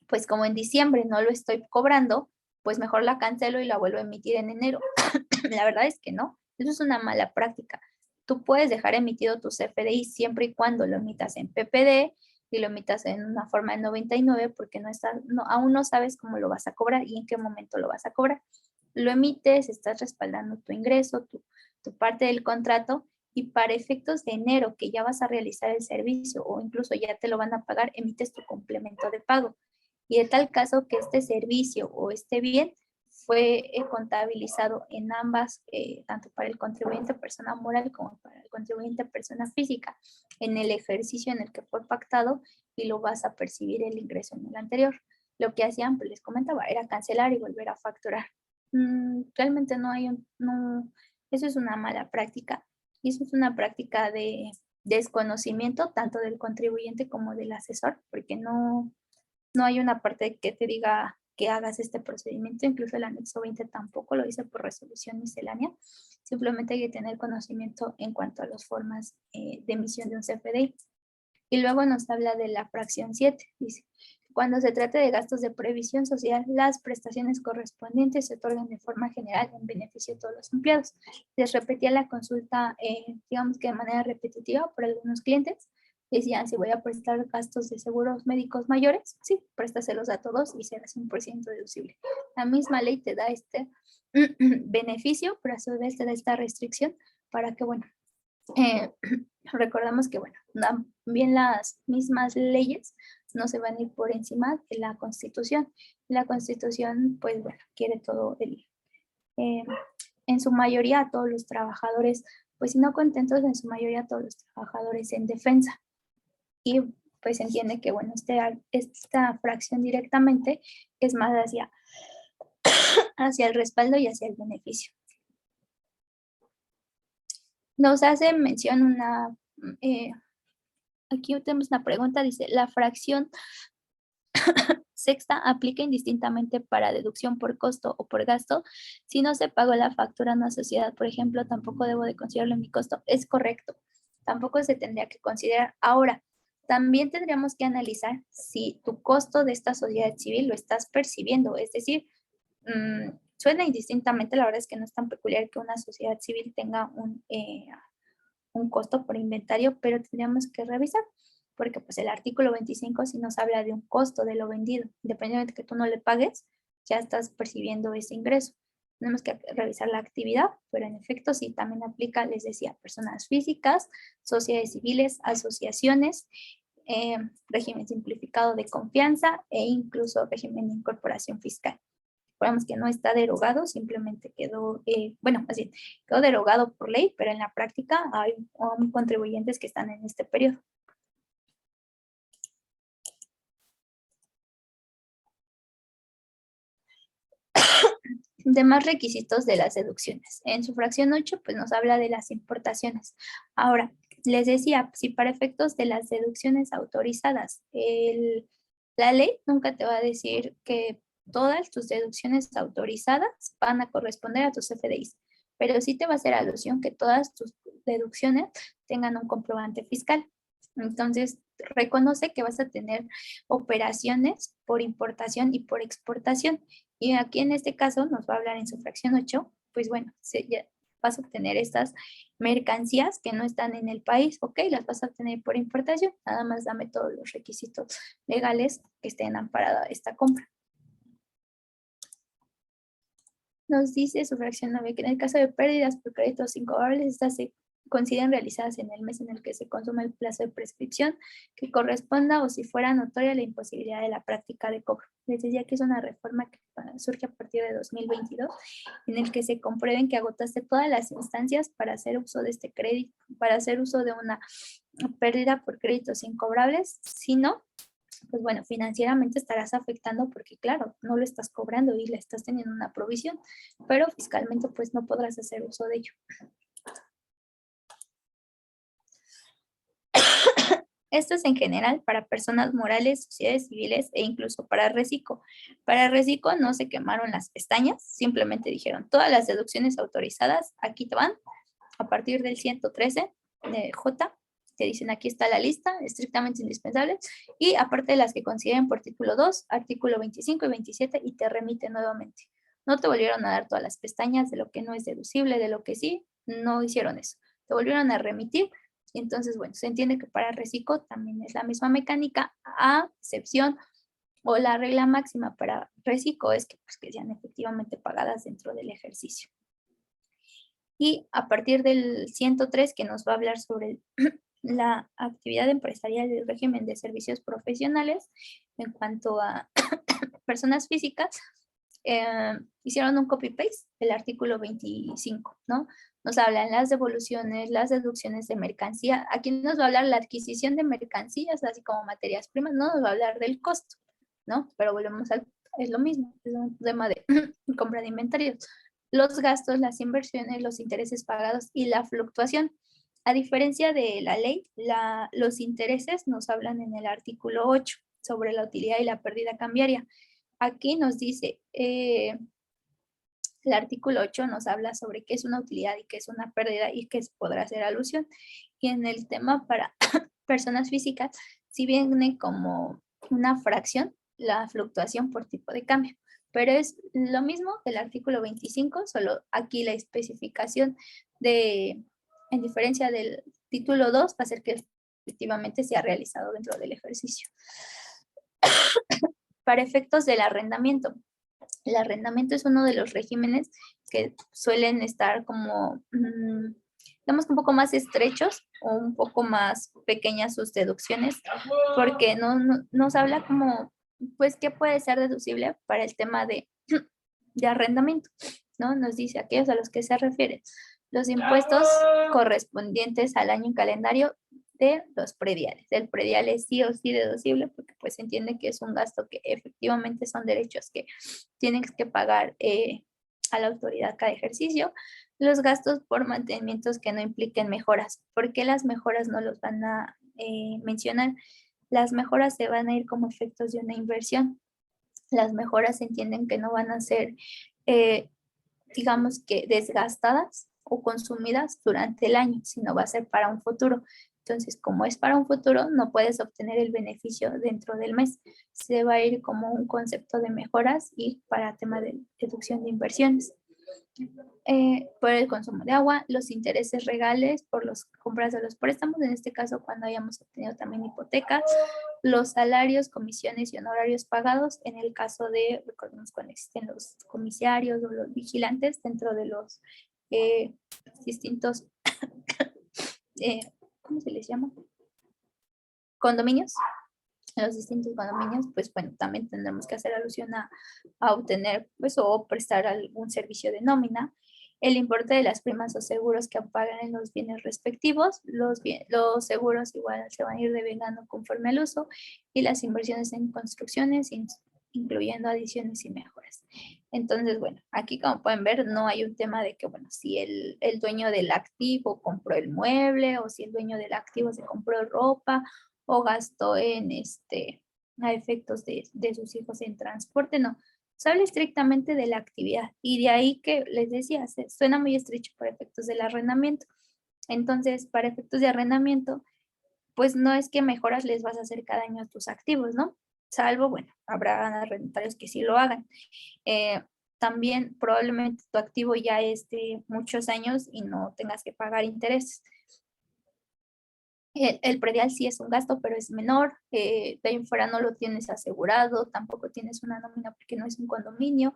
pues como en diciembre no lo estoy cobrando, pues mejor la cancelo y la vuelvo a emitir en enero. La verdad es que no, eso es una mala práctica. Tú puedes dejar emitido tu CFDI siempre y cuando lo emitas en PPD y lo emitas en una forma de 99 porque aún no sabes cómo lo vas a cobrar y en qué momento lo vas a cobrar. Lo emites, estás respaldando tu ingreso, tu parte del contrato, y para efectos de enero que ya vas a realizar el servicio o incluso ya te lo van a pagar, emites tu complemento de pago. Y de tal caso que este servicio o este bien fue contabilizado en ambas, tanto para el contribuyente persona moral como para el contribuyente persona física, en el ejercicio en el que fue pactado y lo vas a percibir el ingreso en el anterior. Lo que hacían, pues les comentaba, era cancelar y volver a facturar. Realmente no hay eso es una mala práctica y eso es una práctica de desconocimiento tanto del contribuyente como del asesor, porque no hay una parte que te diga que hagas este procedimiento, incluso el anexo 20 tampoco lo dice por resolución miscelánea, simplemente hay que tener conocimiento en cuanto a las formas de emisión de un CFDI. Y luego nos habla de la fracción 7, dice, cuando se trate de gastos de previsión social, las prestaciones correspondientes se otorgan de forma general en beneficio de todos los empleados. Les repetía la consulta, digamos que de manera repetitiva por algunos clientes. Decían, si voy a prestar gastos de seguros médicos mayores, sí, préstaselos a todos y será 100% deducible. La misma ley te da este beneficio, pero a su vez te da esta restricción para que, bueno, recordamos que, bueno, también las mismas leyes no se van a ir por encima de la Constitución. La Constitución, pues bueno, quiere en su mayoría a todos los trabajadores, pues si no contentos, en su mayoría a todos los trabajadores en defensa. Y pues entiende que, bueno, esta fracción directamente es más hacia el respaldo y hacia el beneficio. Nos hace mención aquí tenemos una pregunta, dice, la fracción Sexta, aplica indistintamente para deducción por costo o por gasto. Si no se pagó la factura a una sociedad, por ejemplo, tampoco debo de considerarlo en mi costo. Es correcto. Tampoco se tendría que considerar. Ahora, también tendríamos que analizar si tu costo de esta sociedad civil lo estás percibiendo. Es decir, suena indistintamente, la verdad es que no es tan peculiar que una sociedad civil tenga un costo por inventario, pero tendríamos que revisar, porque pues el artículo 25 sí nos habla de un costo de lo vendido, independientemente de que tú no le pagues, ya estás percibiendo ese ingreso. Tenemos que revisar la actividad, pero en efecto sí también aplica, les decía, personas físicas, sociedades civiles, asociaciones, régimen simplificado de confianza e incluso régimen de incorporación fiscal. Recordemos que no está derogado, simplemente quedó, bueno, así, quedó derogado por ley, pero en la práctica hay contribuyentes que están en este periodo. Demás requisitos de las deducciones. En su fracción 8, pues nos habla de las importaciones. Ahora, les decía, si para efectos de las deducciones autorizadas, la ley nunca te va a decir que todas tus deducciones autorizadas van a corresponder a tus FDIs, pero sí te va a hacer alusión que todas tus deducciones tengan un comprobante fiscal. Entonces, reconoce que vas a tener operaciones por importación y por exportación. Y aquí en este caso nos va a hablar en su fracción 8, pues bueno, vas a obtener estas mercancías que no están en el país, ok, las vas a obtener por importación, nada más dame todos los requisitos legales que estén amparados a esta compra. Nos dice su fracción 9 que en el caso de pérdidas por créditos incobrables, estas se consideran realizadas en el mes en el que se consume el plazo de prescripción que corresponda o si fuera notoria la imposibilidad de la práctica de cobro. Les decía que es una reforma que surge a partir de 2022 en el que se comprueben que agotaste todas las instancias para hacer uso de este crédito, para hacer uso de una pérdida por créditos incobrables, si no, pues bueno, financieramente estarás afectando porque claro, no lo estás cobrando y le estás teniendo una provisión, pero fiscalmente pues no podrás hacer uso de ello. Esto es en general para personas morales, sociedades civiles e incluso para Resico. Para Resico no se quemaron las pestañas, simplemente dijeron todas las deducciones autorizadas, aquí te van, a partir del 113 de J, te dicen aquí está la lista, estrictamente indispensables, y aparte de las que consideren por título 2, artículo 25 y 27, y te remite nuevamente. No te volvieron a dar todas las pestañas de lo que no es deducible, de lo que sí, no hicieron eso. Te volvieron a remitir, y entonces, bueno, se entiende que para Resico también es la misma mecánica, a excepción, o la regla máxima para Resico es que, pues, que sean efectivamente pagadas dentro del ejercicio. Y a partir del 103, que nos va a hablar sobre la actividad empresarial del régimen de servicios profesionales en cuanto a personas físicas, hicieron un copy-paste del artículo 25, ¿no? Nos hablan las devoluciones, las deducciones de mercancía. Aquí nos va a hablar la adquisición de mercancías, así como materias primas, no nos va a hablar del costo, ¿no? Pero volvemos al, es lo mismo, es un tema de compra de inventarios. Los gastos, las inversiones, los intereses pagados y la fluctuación. A diferencia de la ley, los intereses nos hablan en el artículo 8 sobre la utilidad y la pérdida cambiaria. Aquí nos dice, el artículo 8 nos habla sobre qué es una utilidad y qué es una pérdida y qué podrá hacer alusión. Y en el tema para personas físicas, si viene como una fracción, la fluctuación por tipo de cambio. Pero es lo mismo del artículo 25, solo aquí la especificación de, en diferencia del título 2, va a ser que efectivamente se ha realizado dentro del ejercicio. Para efectos del arrendamiento. El arrendamiento es uno de los regímenes que suelen estar como, digamos, un poco más estrechos o un poco más pequeñas sus deducciones, porque no nos habla como, pues, qué puede ser deducible para el tema de arrendamiento, ¿no? Nos dice aquellos a los que se refieren los impuestos correspondientes al año en calendario de los prediales. El predial es sí o sí deducible porque pues se entiende que es un gasto que efectivamente son derechos que tienen que pagar a la autoridad cada ejercicio. Los gastos por mantenimientos que no impliquen mejoras. ¿Por qué las mejoras no los van a mencionar? Las mejoras se van a ir como efectos de una inversión. Las mejoras se entienden que no van a ser, digamos que desgastadas o consumidas durante el año, sino va a ser para un futuro. Entonces, como es para un futuro, no puedes obtener el beneficio dentro del mes. Se va a ir como un concepto de mejoras y para tema de deducción de inversiones. Por el consumo de agua, los intereses regales por las compras de los préstamos, en este caso cuando hayamos obtenido también hipotecas, los salarios, comisiones y honorarios pagados, en el caso de, recordemos cuando existen los comisarios o los vigilantes dentro de los distintos, ¿cómo se les llama? Condominios. En los distintos condominios, pues bueno, también tendremos que hacer alusión a obtener, pues, o prestar algún servicio de nómina, el importe de las primas o seguros que pagan en los bienes respectivos, los seguros igual se van a ir devengando conforme al uso, y las inversiones en construcciones, incluyendo adiciones y mejoras. Entonces, bueno, aquí como pueden ver, no hay un tema de que, bueno, si el dueño del activo compró el mueble, o si el dueño del activo se compró ropa, o gastó en a efectos de sus hijos en transporte, no. Se habla estrictamente de la actividad, y de ahí que les decía, suena muy estrecho para efectos del arrendamiento. Entonces, para efectos de arrendamiento, pues no es que mejoras les vas a hacer cada año a tus activos, ¿no? Salvo, bueno, habrá arrendatarios que sí lo hagan. Eh, También probablemente tu activo ya es de muchos años y no tengas que pagar intereses. El predial sí es un gasto, pero es menor. De ahí en fuera no lo tienes asegurado, tampoco tienes una nómina porque no es un condominio.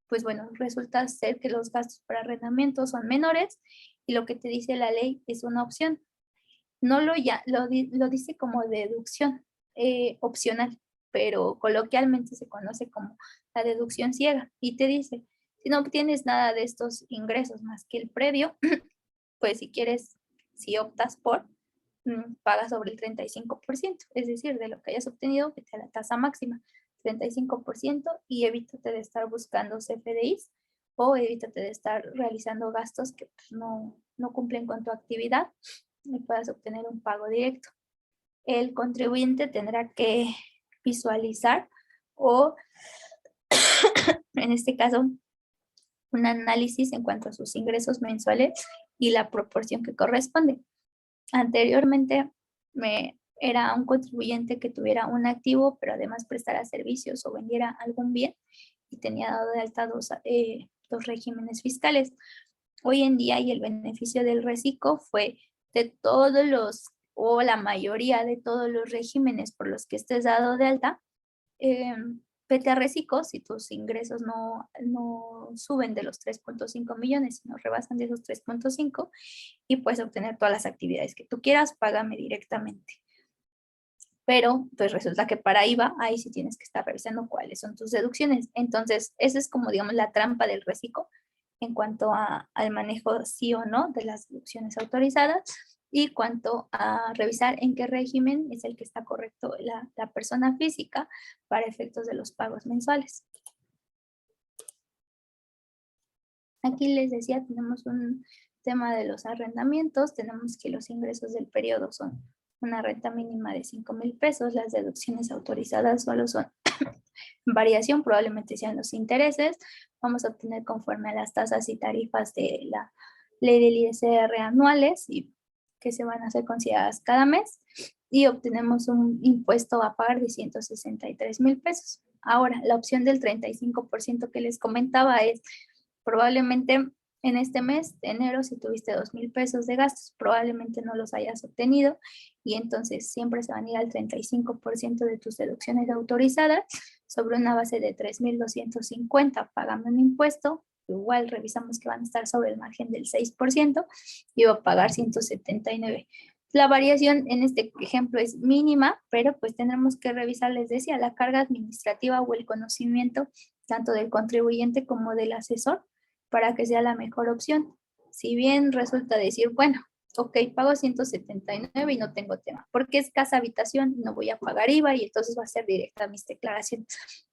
Pues bueno, resulta ser que los gastos para arrendamiento son menores, y lo que te dice la ley es una opción. No lo dice como deducción opcional, pero coloquialmente se conoce como la deducción ciega, y te dice, si no obtienes nada de estos ingresos más que el previo, pues si quieres, si optas por, paga sobre el 35%, es decir, de lo que hayas obtenido, vete a la tasa máxima, 35%, y evítate de estar buscando CFDIs, o evítate de estar realizando gastos que pues, no cumplen con tu actividad, y puedas obtener un pago directo. El contribuyente tendrá que visualizar, o en este caso, un análisis en cuanto a sus ingresos mensuales y la proporción que corresponde. Anteriormente era un contribuyente que tuviera un activo, pero además prestara servicios o vendiera algún bien, y tenía dado de alta dos regímenes fiscales. Hoy en día, y el beneficio del reciclo fue de todos los, o la mayoría de todos los regímenes por los que estés dado de alta, vete a reciclo si tus ingresos no suben de los 3.5 millones, sino rebasan de esos 3.5, y puedes obtener todas las actividades que tú quieras, págame directamente. Pero pues resulta que para IVA, ahí sí tienes que estar revisando cuáles son tus deducciones. Entonces, esa es como, digamos, la trampa del reciclo en cuanto al manejo sí o no de las deducciones autorizadas, y cuanto a revisar en qué régimen es el que está correcto la persona física para efectos de los pagos mensuales. Aquí les decía, tenemos un tema de los arrendamientos, tenemos que los ingresos del periodo son una renta mínima de 5,000 pesos, las deducciones autorizadas solo son variación, probablemente sean los intereses. Vamos a obtener conforme a las tasas y tarifas de la ley del ISR anuales, y que se van a ser consideradas cada mes, y obtenemos un impuesto a pagar de 163,000 pesos. Ahora, la opción del 35% que les comentaba es probablemente en este mes de enero, si tuviste 2,000 pesos de gastos, probablemente no los hayas obtenido, y entonces siempre se van a ir al 35% de tus deducciones autorizadas sobre una base de 3,250, pagando un impuesto. Igual revisamos que van a estar sobre el margen del 6%, y va a pagar 179. La variación en este ejemplo es mínima, pero pues tendremos que revisar, les decía, la carga administrativa o el conocimiento tanto del contribuyente como del asesor para que sea la mejor opción. Si bien resulta decir, bueno, ok, pago 179 y no tengo tema, porque es casa habitación, no voy a pagar IVA y entonces va a ser directa mis declaraciones.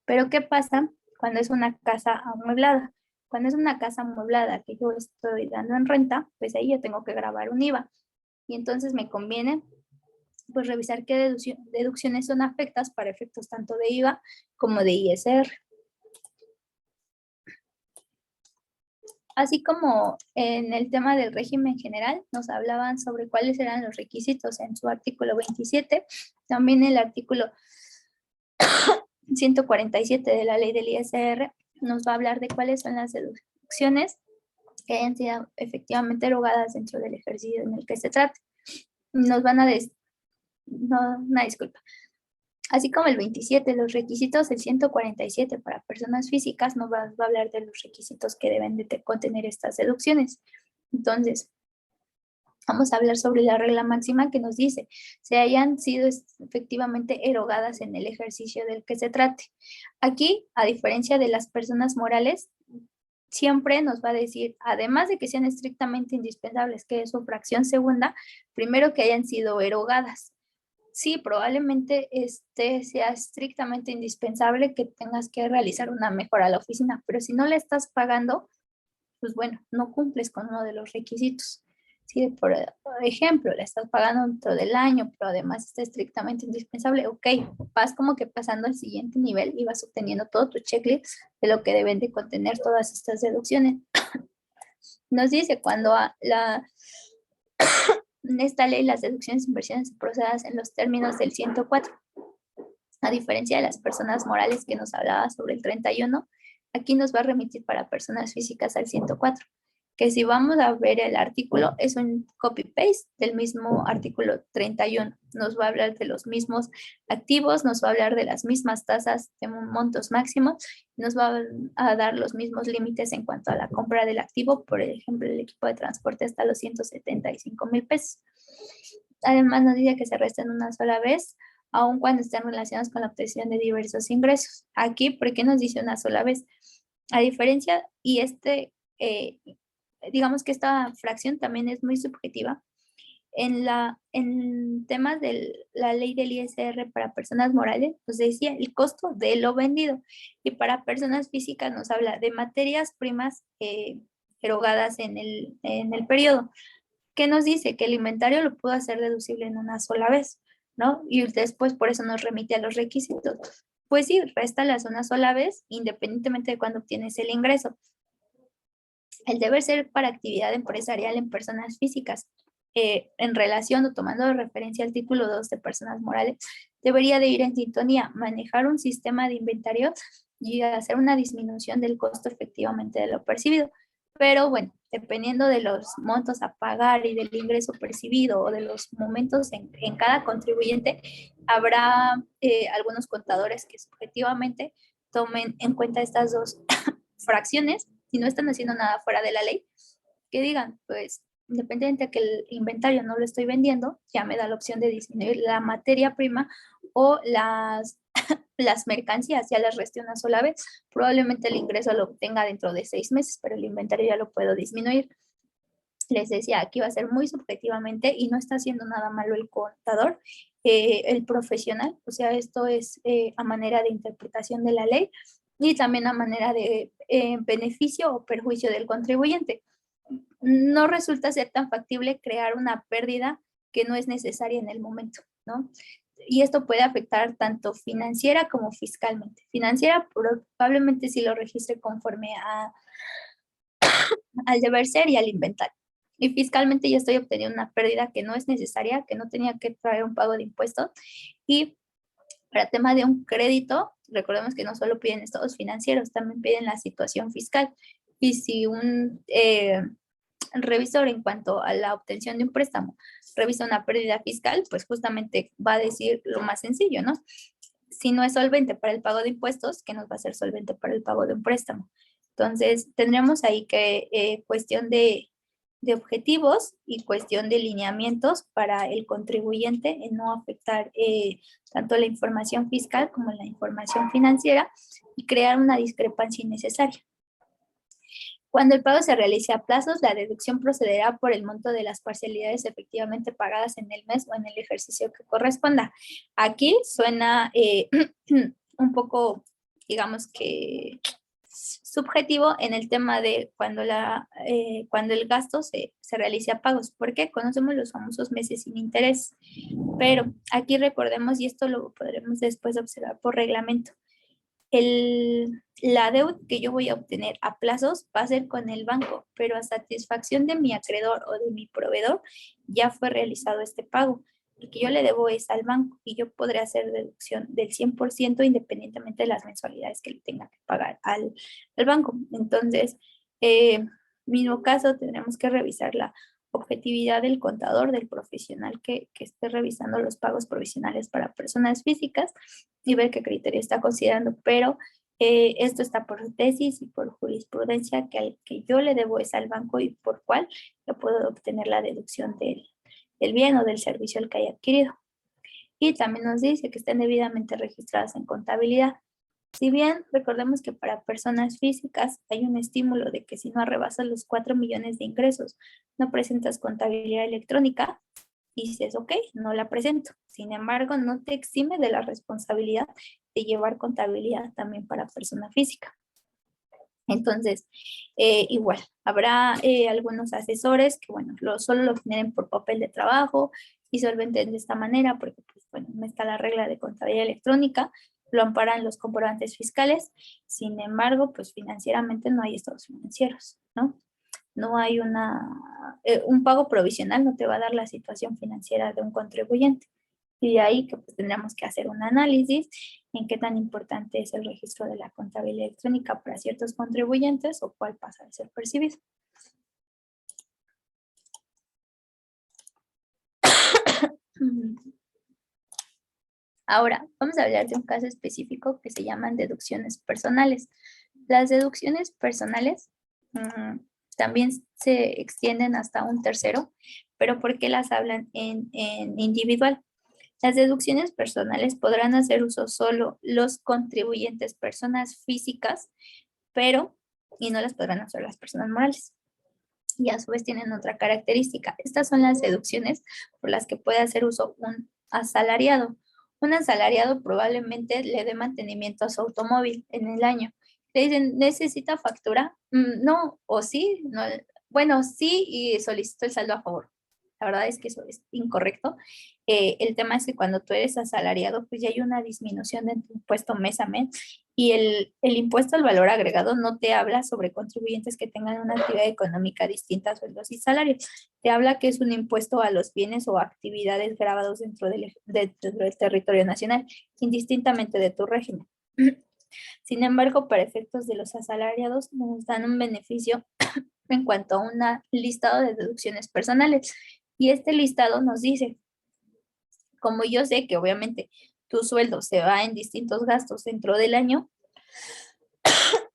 Pero ¿qué pasa cuando es una casa amueblada? Cuando es una casa amueblada que yo estoy dando en renta, pues ahí yo tengo que grabar un IVA, y entonces me conviene pues revisar qué deducciones son afectas para efectos tanto de IVA como de ISR. Así como en el tema del régimen general, nos hablaban sobre cuáles eran los requisitos en su artículo 27, también el artículo 147 de la ley del ISR nos va a hablar de cuáles son las deducciones que hayan sido efectivamente erogadas dentro del ejercicio en el que se trate. Nos van a una disculpa. Así como el 27, los requisitos, el 147 para personas físicas nos va a hablar de los requisitos que deben de contener estas deducciones. Entonces, vamos a hablar sobre la regla máxima que nos dice, se hayan sido efectivamente erogadas en el ejercicio del que se trate. Aquí, a diferencia de las personas morales, siempre nos va a decir, además de que sean estrictamente indispensables, que es su fracción segunda, primero que hayan sido erogadas. Sí, probablemente sea estrictamente indispensable que tengas que realizar una mejora a la oficina, pero si no le estás pagando, pues bueno, no cumples con uno de los requisitos. Si por ejemplo le estás pagando dentro del año, pero además está estrictamente indispensable, ok, vas como que pasando al siguiente nivel y vas obteniendo todo tu checklist de lo que deben de contener todas estas deducciones. Nos dice cuando en esta ley las deducciones e inversiones procedadas en los términos del 104. A diferencia de las personas morales que nos hablaba sobre el 31, aquí nos va a remitir para personas físicas al 104, que si vamos a ver el artículo es un copy-paste del mismo artículo 31. Nos va a hablar de los mismos activos, nos va a hablar de las mismas tasas de montos máximos, nos va a dar los mismos límites en cuanto a la compra del activo, por ejemplo, el equipo de transporte hasta los 175,000 pesos. Además nos dice que se resten una sola vez, aun cuando estén relacionados con la obtención de diversos ingresos. Aquí, ¿por qué nos dice una sola vez? A diferencia, y digamos que esta fracción también es muy subjetiva, en temas de la ley del ISR para personas morales, nos decía el costo de lo vendido, y para personas físicas nos habla de materias primas erogadas en el periodo. ¿Qué nos dice? Que el inventario lo puedo hacer deducible en una sola vez, ¿no? Y después por eso nos remite a los requisitos. Pues sí, réstalas una sola vez, independientemente de cuándo obtienes el ingreso. El deber ser para actividad empresarial en personas físicas, en relación o tomando de referencia al título 2 de personas morales, debería de ir en sintonía, manejar un sistema de inventario y hacer una disminución del costo efectivamente de lo percibido. Pero bueno, dependiendo de los montos a pagar y del ingreso percibido o de los momentos en cada contribuyente, habrá algunos contadores que subjetivamente tomen en cuenta estas dos fracciones, si no están haciendo nada fuera de la ley, que digan, pues, independientemente de que el inventario no lo estoy vendiendo, ya me da la opción de disminuir la materia prima o las mercancías, ya las resté una sola vez. Probablemente el ingreso lo obtenga dentro de 6 meses, pero el inventario ya lo puedo disminuir. Les decía, aquí va a ser muy subjetivamente y no está haciendo nada malo el contador, el profesional, o sea, esto es a manera de interpretación de la ley y también a manera de beneficio o perjuicio del contribuyente. No resulta ser tan factible crear una pérdida que no es necesaria en el momento, ¿no? Y esto puede afectar tanto financiera como fiscalmente. Financiera probablemente sí lo registre conforme al deber ser y al inventario. Y fiscalmente ya estoy obteniendo una pérdida que no es necesaria, que no tenía que traer un pago de impuestos. Y para tema de un crédito, recordemos que no solo piden estados financieros, también piden la situación fiscal. Y si un revisor en cuanto a la obtención de un préstamo revisa una pérdida fiscal, pues justamente va a decir lo más sencillo, ¿no? Si no es solvente para el pago de impuestos, ¿qué nos va a ser solvente para el pago de un préstamo? Entonces, tendremos ahí que cuestión de objetivos y cuestión de lineamientos para el contribuyente en no afectar tanto la información fiscal como la información financiera y crear una discrepancia innecesaria. Cuando el pago se realice a plazos, la deducción procederá por el monto de las parcialidades efectivamente pagadas en el mes o en el ejercicio que corresponda. Aquí suena un poco, digamos que subjetivo en el tema de cuando, cuando el gasto se realice a pagos, porque conocemos los famosos meses sin interés, pero aquí recordemos, y esto lo podremos después observar por reglamento, la deuda que yo voy a obtener a plazos va a ser con el banco, pero a satisfacción de mi acreedor o de mi proveedor ya fue realizado este pago. Lo que yo le debo es al banco y yo podré hacer deducción del 100% independientemente de las mensualidades que le tenga que pagar al banco. Entonces, mismo caso, tendremos que revisar la objetividad del contador, del profesional que esté revisando los pagos provisionales para personas físicas y ver qué criterio está considerando, pero esto está por tesis y por jurisprudencia que yo le debo es al banco y por cuál yo puedo obtener la deducción del bien o del servicio al que haya adquirido. Y también nos dice que estén debidamente registradas en contabilidad. Si bien recordemos que para personas físicas hay un estímulo de que si no rebasas los 4 millones de ingresos, no presentas contabilidad electrónica, dices, ok, no la presento. Sin embargo, no te exime de la responsabilidad de llevar contabilidad también para persona física. Entonces, igual, habrá algunos asesores que, bueno, solo lo generen por papel de trabajo y solventen de esta manera, porque, pues, bueno, no está la regla de contabilidad electrónica, lo amparan los comprobantes fiscales, sin embargo, pues financieramente no hay estados financieros, ¿no? No hay un pago provisional no te va a dar la situación financiera de un contribuyente. Y de ahí que pues tendríamos que hacer un análisis en qué tan importante es el registro de la contabilidad electrónica para ciertos contribuyentes o cuál pasa a ser percibido. Ahora, vamos a hablar de un caso específico que se llaman deducciones personales. Las deducciones personales también se extienden hasta un tercero, pero ¿por qué las hablan en individual? Las deducciones personales podrán hacer uso solo los contribuyentes, personas físicas, pero y no las podrán hacer las personas morales. Y a su vez tienen otra característica. Estas son las deducciones por las que puede hacer uso un asalariado. Un asalariado probablemente le dé mantenimiento a su automóvil en el año. Le dicen, ¿necesita factura? No, o sí, no. Bueno, sí, y solicito el saldo a favor. La verdad es que eso es incorrecto. El tema es que cuando tú eres asalariado, pues ya hay una disminución de tu impuesto mes a mes y el impuesto al valor agregado no te habla sobre contribuyentes que tengan una actividad económica distinta a sueldos y salarios. Te habla que es un impuesto a los bienes o actividades grabados dentro del territorio nacional, indistintamente de tu régimen. Sin embargo, para efectos de los asalariados, nos dan un beneficio en cuanto a un listado de deducciones personales. Y este listado nos dice, como yo sé que obviamente tu sueldo se va en distintos gastos dentro del año,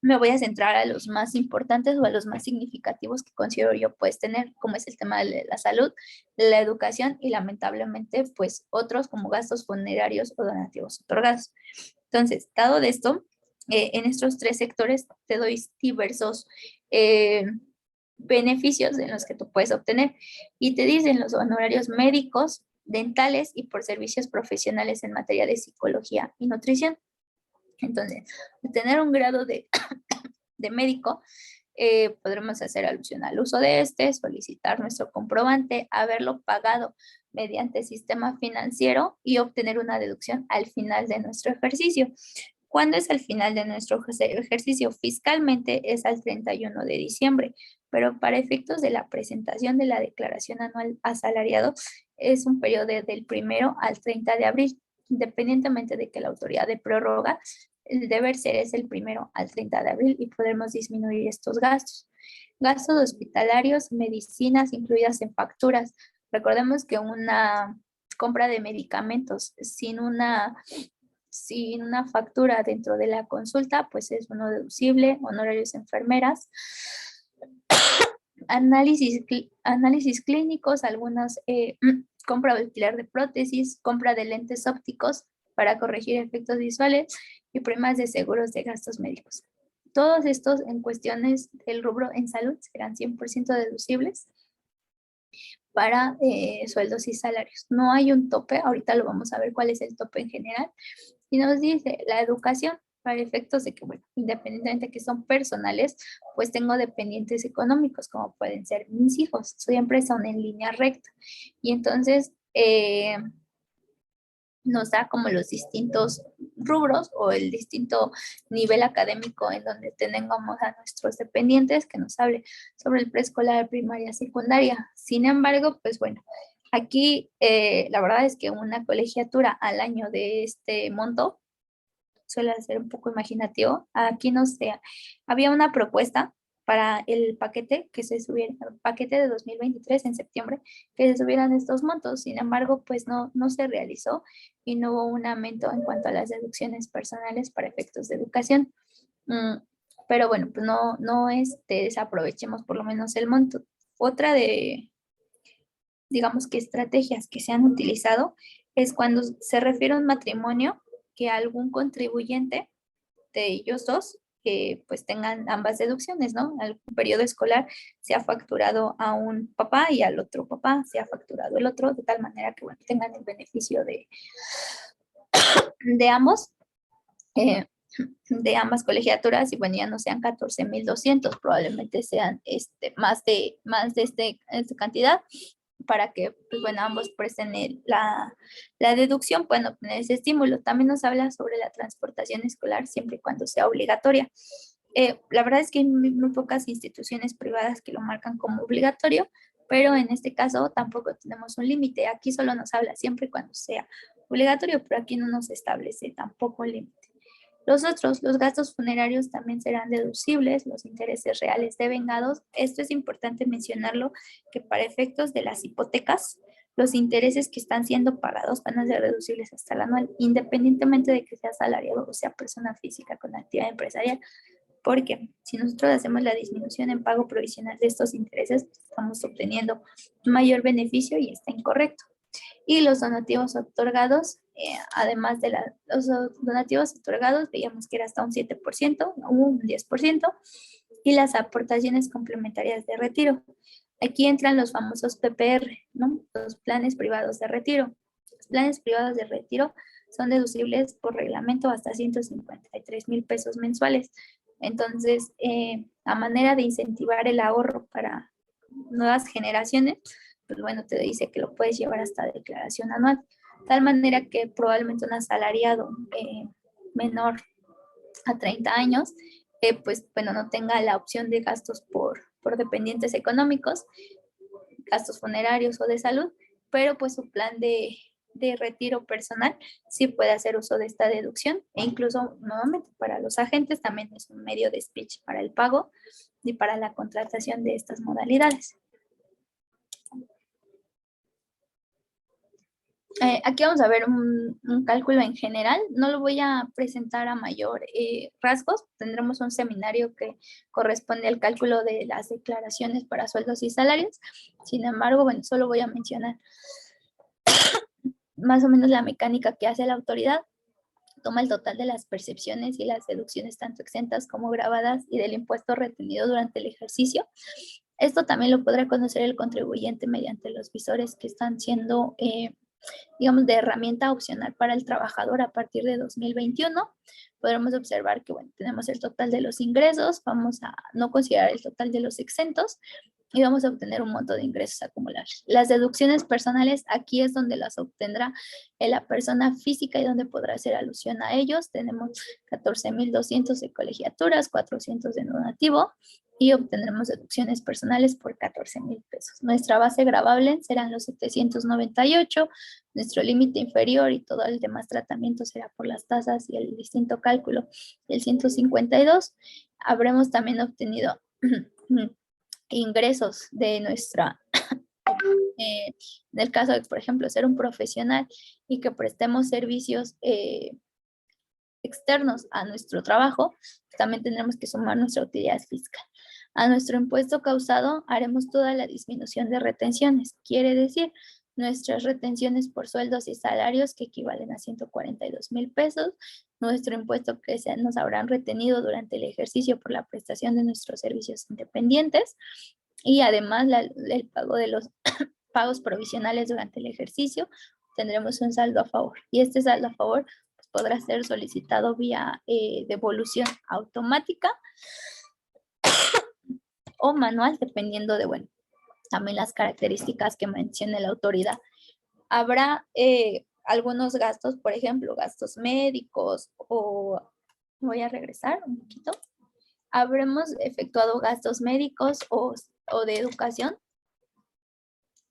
me voy a centrar a los más importantes o a los más significativos que considero yo puedes tener, como es el tema de la salud, la educación y lamentablemente pues otros como gastos funerarios o donativos otorgados. Entonces, dado de esto, en estos tres sectores te doy diversos beneficios en los que tú puedes obtener y te dicen los honorarios médicos, dentales y por servicios profesionales en materia de psicología y nutrición. Entonces, tener un grado de médico, podremos hacer alusión al uso de este, solicitar nuestro comprobante, haberlo pagado mediante sistema financiero y obtener una deducción al final de nuestro ejercicio. ¿Cuándo es el final de nuestro ejercicio? Fiscalmente es al 31 de diciembre, pero para efectos de la presentación de la declaración anual asalariado es un periodo del 1 al 30 de abril, independientemente de que la autoridad de prórroga el deber ser es el 1 al 30 de abril y podremos disminuir estos gastos. Gastos hospitalarios, medicinas incluidas en facturas. Recordemos que una compra de medicamentos sin una factura dentro de la consulta, pues es uno deducible, honorarios enfermeras, análisis clínicos, algunas compra de alquiler de prótesis, compra de lentes ópticos para corregir efectos visuales y primas de seguros de gastos médicos. Todos estos en cuestiones del rubro en salud serán 100% deducibles para sueldos y salarios. No hay un tope, ahorita lo vamos a ver cuál es el tope en general. Y nos dice la educación, para efectos de que, bueno, independientemente de que son personales, pues tengo dependientes económicos, como pueden ser mis hijos. Siempre son en línea recta. Y entonces nos da como los distintos rubros o el distinto nivel académico en donde tengamos a nuestros dependientes que nos hable sobre el preescolar, primaria, secundaria. Sin embargo, pues bueno, aquí la verdad es que una colegiatura al año de este monto suele ser un poco imaginativo. Aquí no sé, había una propuesta para el paquete que se subiera, el paquete de 2023 en septiembre, que se subieran estos montos. Sin embargo, pues no se realizó y no hubo un aumento en cuanto a las deducciones personales para efectos de educación. Mm, pero bueno, pues no desaprovechemos por lo menos el monto. Otra de, digamos que estrategias que se han utilizado es cuando se refiere a un matrimonio que algún contribuyente de ellos dos pues tengan ambas deducciones, ¿no? Al periodo escolar se ha facturado a un papá y al otro papá se ha facturado el otro, de tal manera que, bueno, tengan el beneficio de ambos. De ambas colegiaturas y bueno, ya no sean 14,200, probablemente sean más de esta cantidad para que, pues bueno, ambos presten la deducción, pueden obtener ese estímulo. También nos habla sobre la transportación escolar siempre y cuando sea obligatoria. La verdad es que hay muy pocas instituciones privadas que lo marcan como obligatorio, pero en este caso tampoco tenemos un límite. Aquí solo nos habla siempre y cuando sea obligatorio, pero aquí no nos establece tampoco un límite. Los gastos funerarios también serán deducibles, los intereses reales devengados. Esto es importante mencionarlo, que para efectos de las hipotecas, los intereses que están siendo pagados van a ser deducibles hasta el anual, independientemente de que sea asalariado o sea persona física con actividad empresarial, porque si nosotros hacemos la disminución en pago provisional de estos intereses, estamos obteniendo mayor beneficio y está incorrecto. Y los donativos otorgados, además de los donativos otorgados, veíamos que era hasta un 7%, un 10%, y las aportaciones complementarias de retiro. Aquí entran los famosos PPR, ¿no? Los planes privados de retiro. Los planes privados de retiro son deducibles por reglamento hasta 153,000 pesos mensuales. Entonces, a manera de incentivar el ahorro para nuevas generaciones, pues bueno, te dice que lo puedes llevar hasta declaración anual. Tal manera que probablemente un asalariado menor a 30 años, pues bueno, no tenga la opción de gastos por dependientes económicos, gastos funerarios o de salud, pero pues su plan de retiro personal sí puede hacer uso de esta deducción e incluso nuevamente para los agentes también es un medio de speech para el pago y para la contratación de estas modalidades. Aquí vamos a ver un cálculo en general. No lo voy a presentar a mayor rasgos. Tendremos un seminario que corresponde al cálculo de las declaraciones para sueldos y salarios. Sin embargo, bueno, solo voy a mencionar más o menos la mecánica que hace la autoridad. Toma el total de las percepciones y las deducciones tanto exentas como grabadas y del impuesto retenido durante el ejercicio. Esto también lo podrá conocer el contribuyente mediante los visores que están siendo digamos, de herramienta opcional para el trabajador a partir de 2021. Podremos observar que, bueno, tenemos el total de los ingresos, vamos a no considerar el total de los exentos y vamos a obtener un monto de ingresos acumulables. Las deducciones personales, aquí es donde las obtendrá la persona física y donde podrá hacer alusión a ellos. Tenemos 14,200 de colegiaturas, 400 de donativo y obtendremos deducciones personales por 14,000 pesos. Nuestra base gravable serán los 798, nuestro límite inferior y todo el demás tratamiento será por las tasas y el distinto cálculo del 152. Habremos también obtenido ingresos de nuestra, en el caso de, por ejemplo, ser un profesional y que prestemos servicios externos a nuestro trabajo, también tendremos que sumar nuestra utilidad fiscal. A nuestro impuesto causado haremos toda la disminución de retenciones, quiere decir nuestras retenciones por sueldos y salarios que equivalen a 142,000 pesos, nuestro impuesto que nos habrán retenido durante el ejercicio por la prestación de nuestros servicios independientes y además el pago de los pagos provisionales durante el ejercicio, tendremos un saldo a favor y este saldo a favor podrá ser solicitado vía devolución automática o manual, dependiendo de, bueno, también las características que mencione la autoridad. Habrá algunos gastos, por ejemplo, gastos médicos o, voy a regresar un poquito, habremos efectuado gastos médicos o de educación,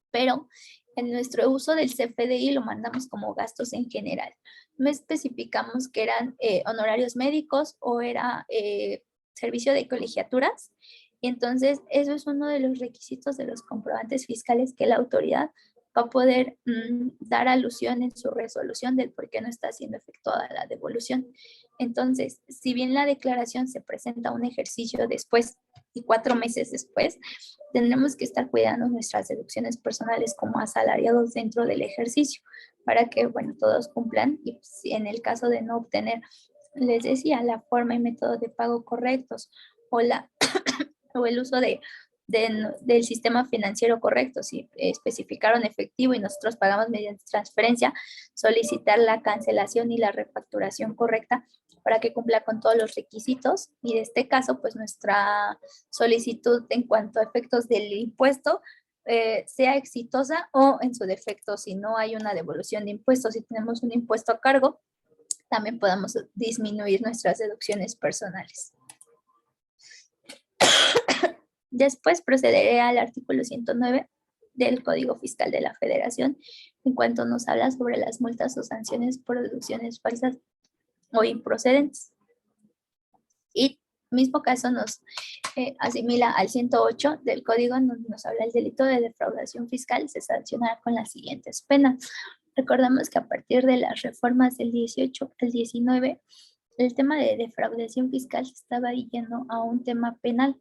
pero en nuestro uso del CFDI lo mandamos como gastos en general. No especificamos que eran honorarios médicos o era servicio de colegiaturas. Y entonces, eso es uno de los requisitos de los comprobantes fiscales que la autoridad va a poder dar alusión en su resolución del por qué no está siendo efectuada la devolución. Entonces, si bien la declaración se presenta un ejercicio después y 4 meses después, tendremos que estar cuidando nuestras deducciones personales como asalariados dentro del ejercicio para que, bueno, todos cumplan y pues, en el caso de no obtener, les decía, la forma y método de pago correctos o, o el uso del sistema financiero correcto, si especificaron efectivo y nosotros pagamos mediante transferencia, solicitar la cancelación y la refacturación correcta para que cumpla con todos los requisitos y de este caso, pues nuestra solicitud en cuanto a efectos del impuesto sea exitosa o en su defecto, si no hay una devolución de impuestos, si tenemos un impuesto a cargo, también podamos disminuir nuestras deducciones personales. Después procederé al artículo 109 del Código Fiscal de la Federación, en cuanto nos habla sobre las multas o sanciones por deducciones falsas o improcedentes. Y mismo caso nos asimila al 108 del Código, donde nos habla el delito de defraudación fiscal, se sancionará con las siguientes penas. Recordamos que a partir de las reformas del 18 al 19, el tema de defraudación fiscal se estaba yendo a un tema penal.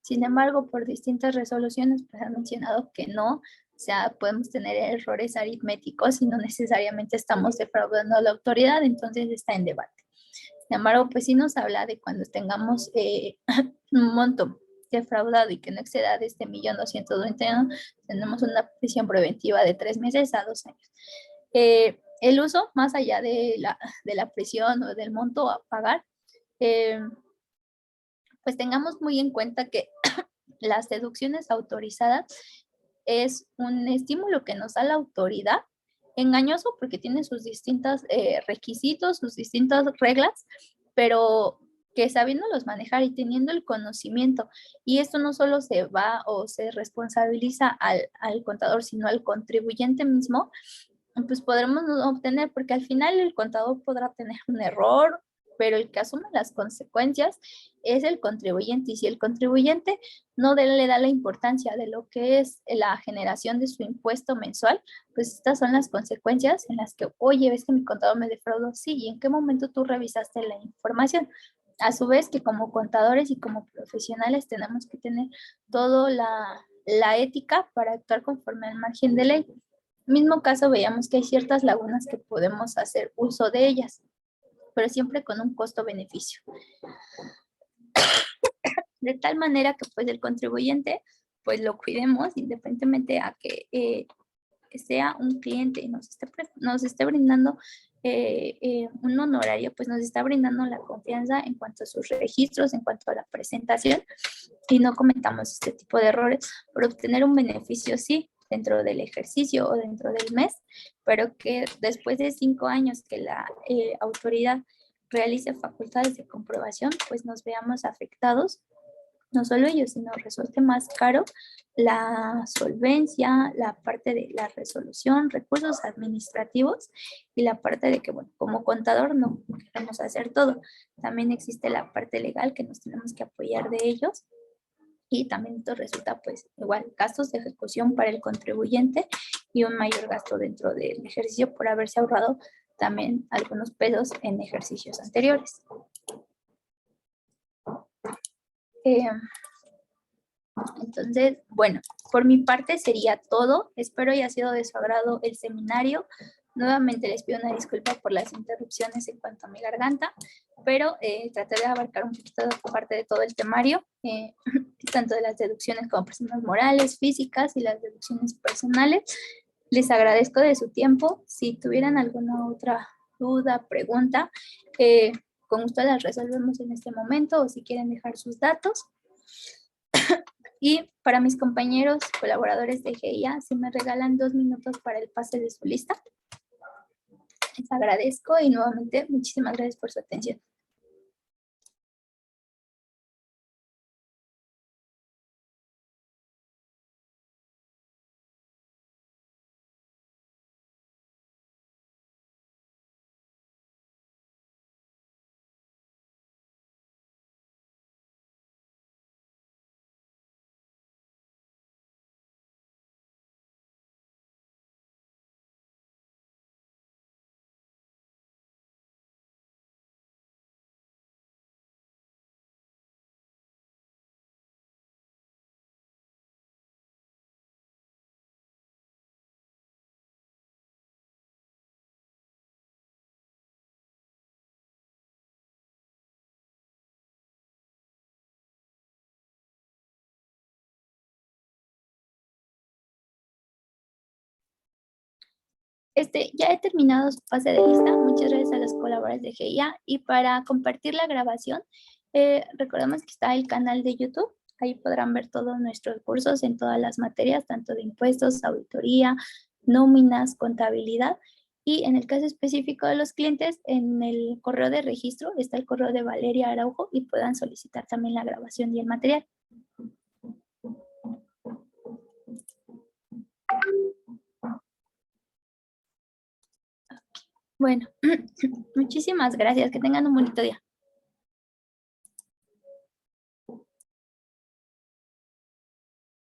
Sin embargo, por distintas resoluciones, pues han mencionado que no, o sea, podemos tener errores aritméticos y no necesariamente estamos defraudando a la autoridad, entonces está en debate. Sin embargo, pues sí nos habla de cuando tengamos un monto defraudado y que no exceda de 1.220.000, tenemos una prisión preventiva de 3 meses a 2 años. El uso, más allá de la prisión o del monto a pagar, pues tengamos muy en cuenta que las deducciones autorizadas es un estímulo que nos da la autoridad, engañoso porque tiene sus distintos requisitos, sus distintas reglas, pero que sabiéndolos manejar y teniendo el conocimiento, y esto no solo se va o se responsabiliza al contador, sino al contribuyente mismo, pues podremos obtener, porque al final el contador podrá tener un error, pero el que asume las consecuencias es el contribuyente. Y si el contribuyente no le da la importancia de lo que es la generación de su impuesto mensual, pues estas son las consecuencias en las que, oye, ves que mi contador me defraudó, sí, ¿y en qué momento tú revisaste la información? A su vez que como contadores y como profesionales tenemos que tener toda la ética para actuar conforme al margen de ley. Mismo caso, veíamos que hay ciertas lagunas que podemos hacer uso de ellas, pero siempre con un costo-beneficio. De tal manera que pues el contribuyente pues lo cuidemos independientemente a que sea un cliente y nos esté brindando un honorario, pues nos está brindando la confianza en cuanto a sus registros, en cuanto a la presentación, y no cometamos este tipo de errores por obtener un beneficio, sí, dentro del ejercicio o dentro del mes, pero que después de 5 años que la autoridad realice facultades de comprobación, pues nos veamos afectados, no solo ellos, sino resulte más caro la solvencia, la parte de la resolución, recursos administrativos y la parte de que, bueno, como contador no queremos hacer todo. También existe la parte legal que nos tenemos que apoyar de ellos. Y también esto resulta, pues, igual, gastos de ejecución para el contribuyente y un mayor gasto dentro del ejercicio por haberse ahorrado también algunos pesos en ejercicios anteriores. Entonces, bueno, por mi parte sería todo. Espero haya sido de su agrado el seminario. Nuevamente les pido una disculpa por las interrupciones en cuanto a mi garganta, pero traté de abarcar un poquito de parte de todo el temario, tanto de las deducciones como personas morales, físicas y las deducciones personales. Les agradezco de su tiempo. Si tuvieran alguna otra duda, pregunta, con gusto las resolvemos en este momento o si quieren dejar sus datos. Y para mis compañeros colaboradores de GIA, si me regalan 2 minutos para el pase de su lista, les agradezco y nuevamente muchísimas gracias por su atención. Ya he terminado su fase de lista. Muchas gracias a los colaboradores de GIA. Y para compartir la grabación, recordemos que está el canal de YouTube. Ahí podrán ver todos nuestros cursos en todas las materias, tanto de impuestos, auditoría, nóminas, contabilidad. Y en el caso específico de los clientes, en el correo de registro está el correo de Valeria Araujo y puedan solicitar también la grabación y el material. Bueno, muchísimas gracias. Que tengan un bonito día.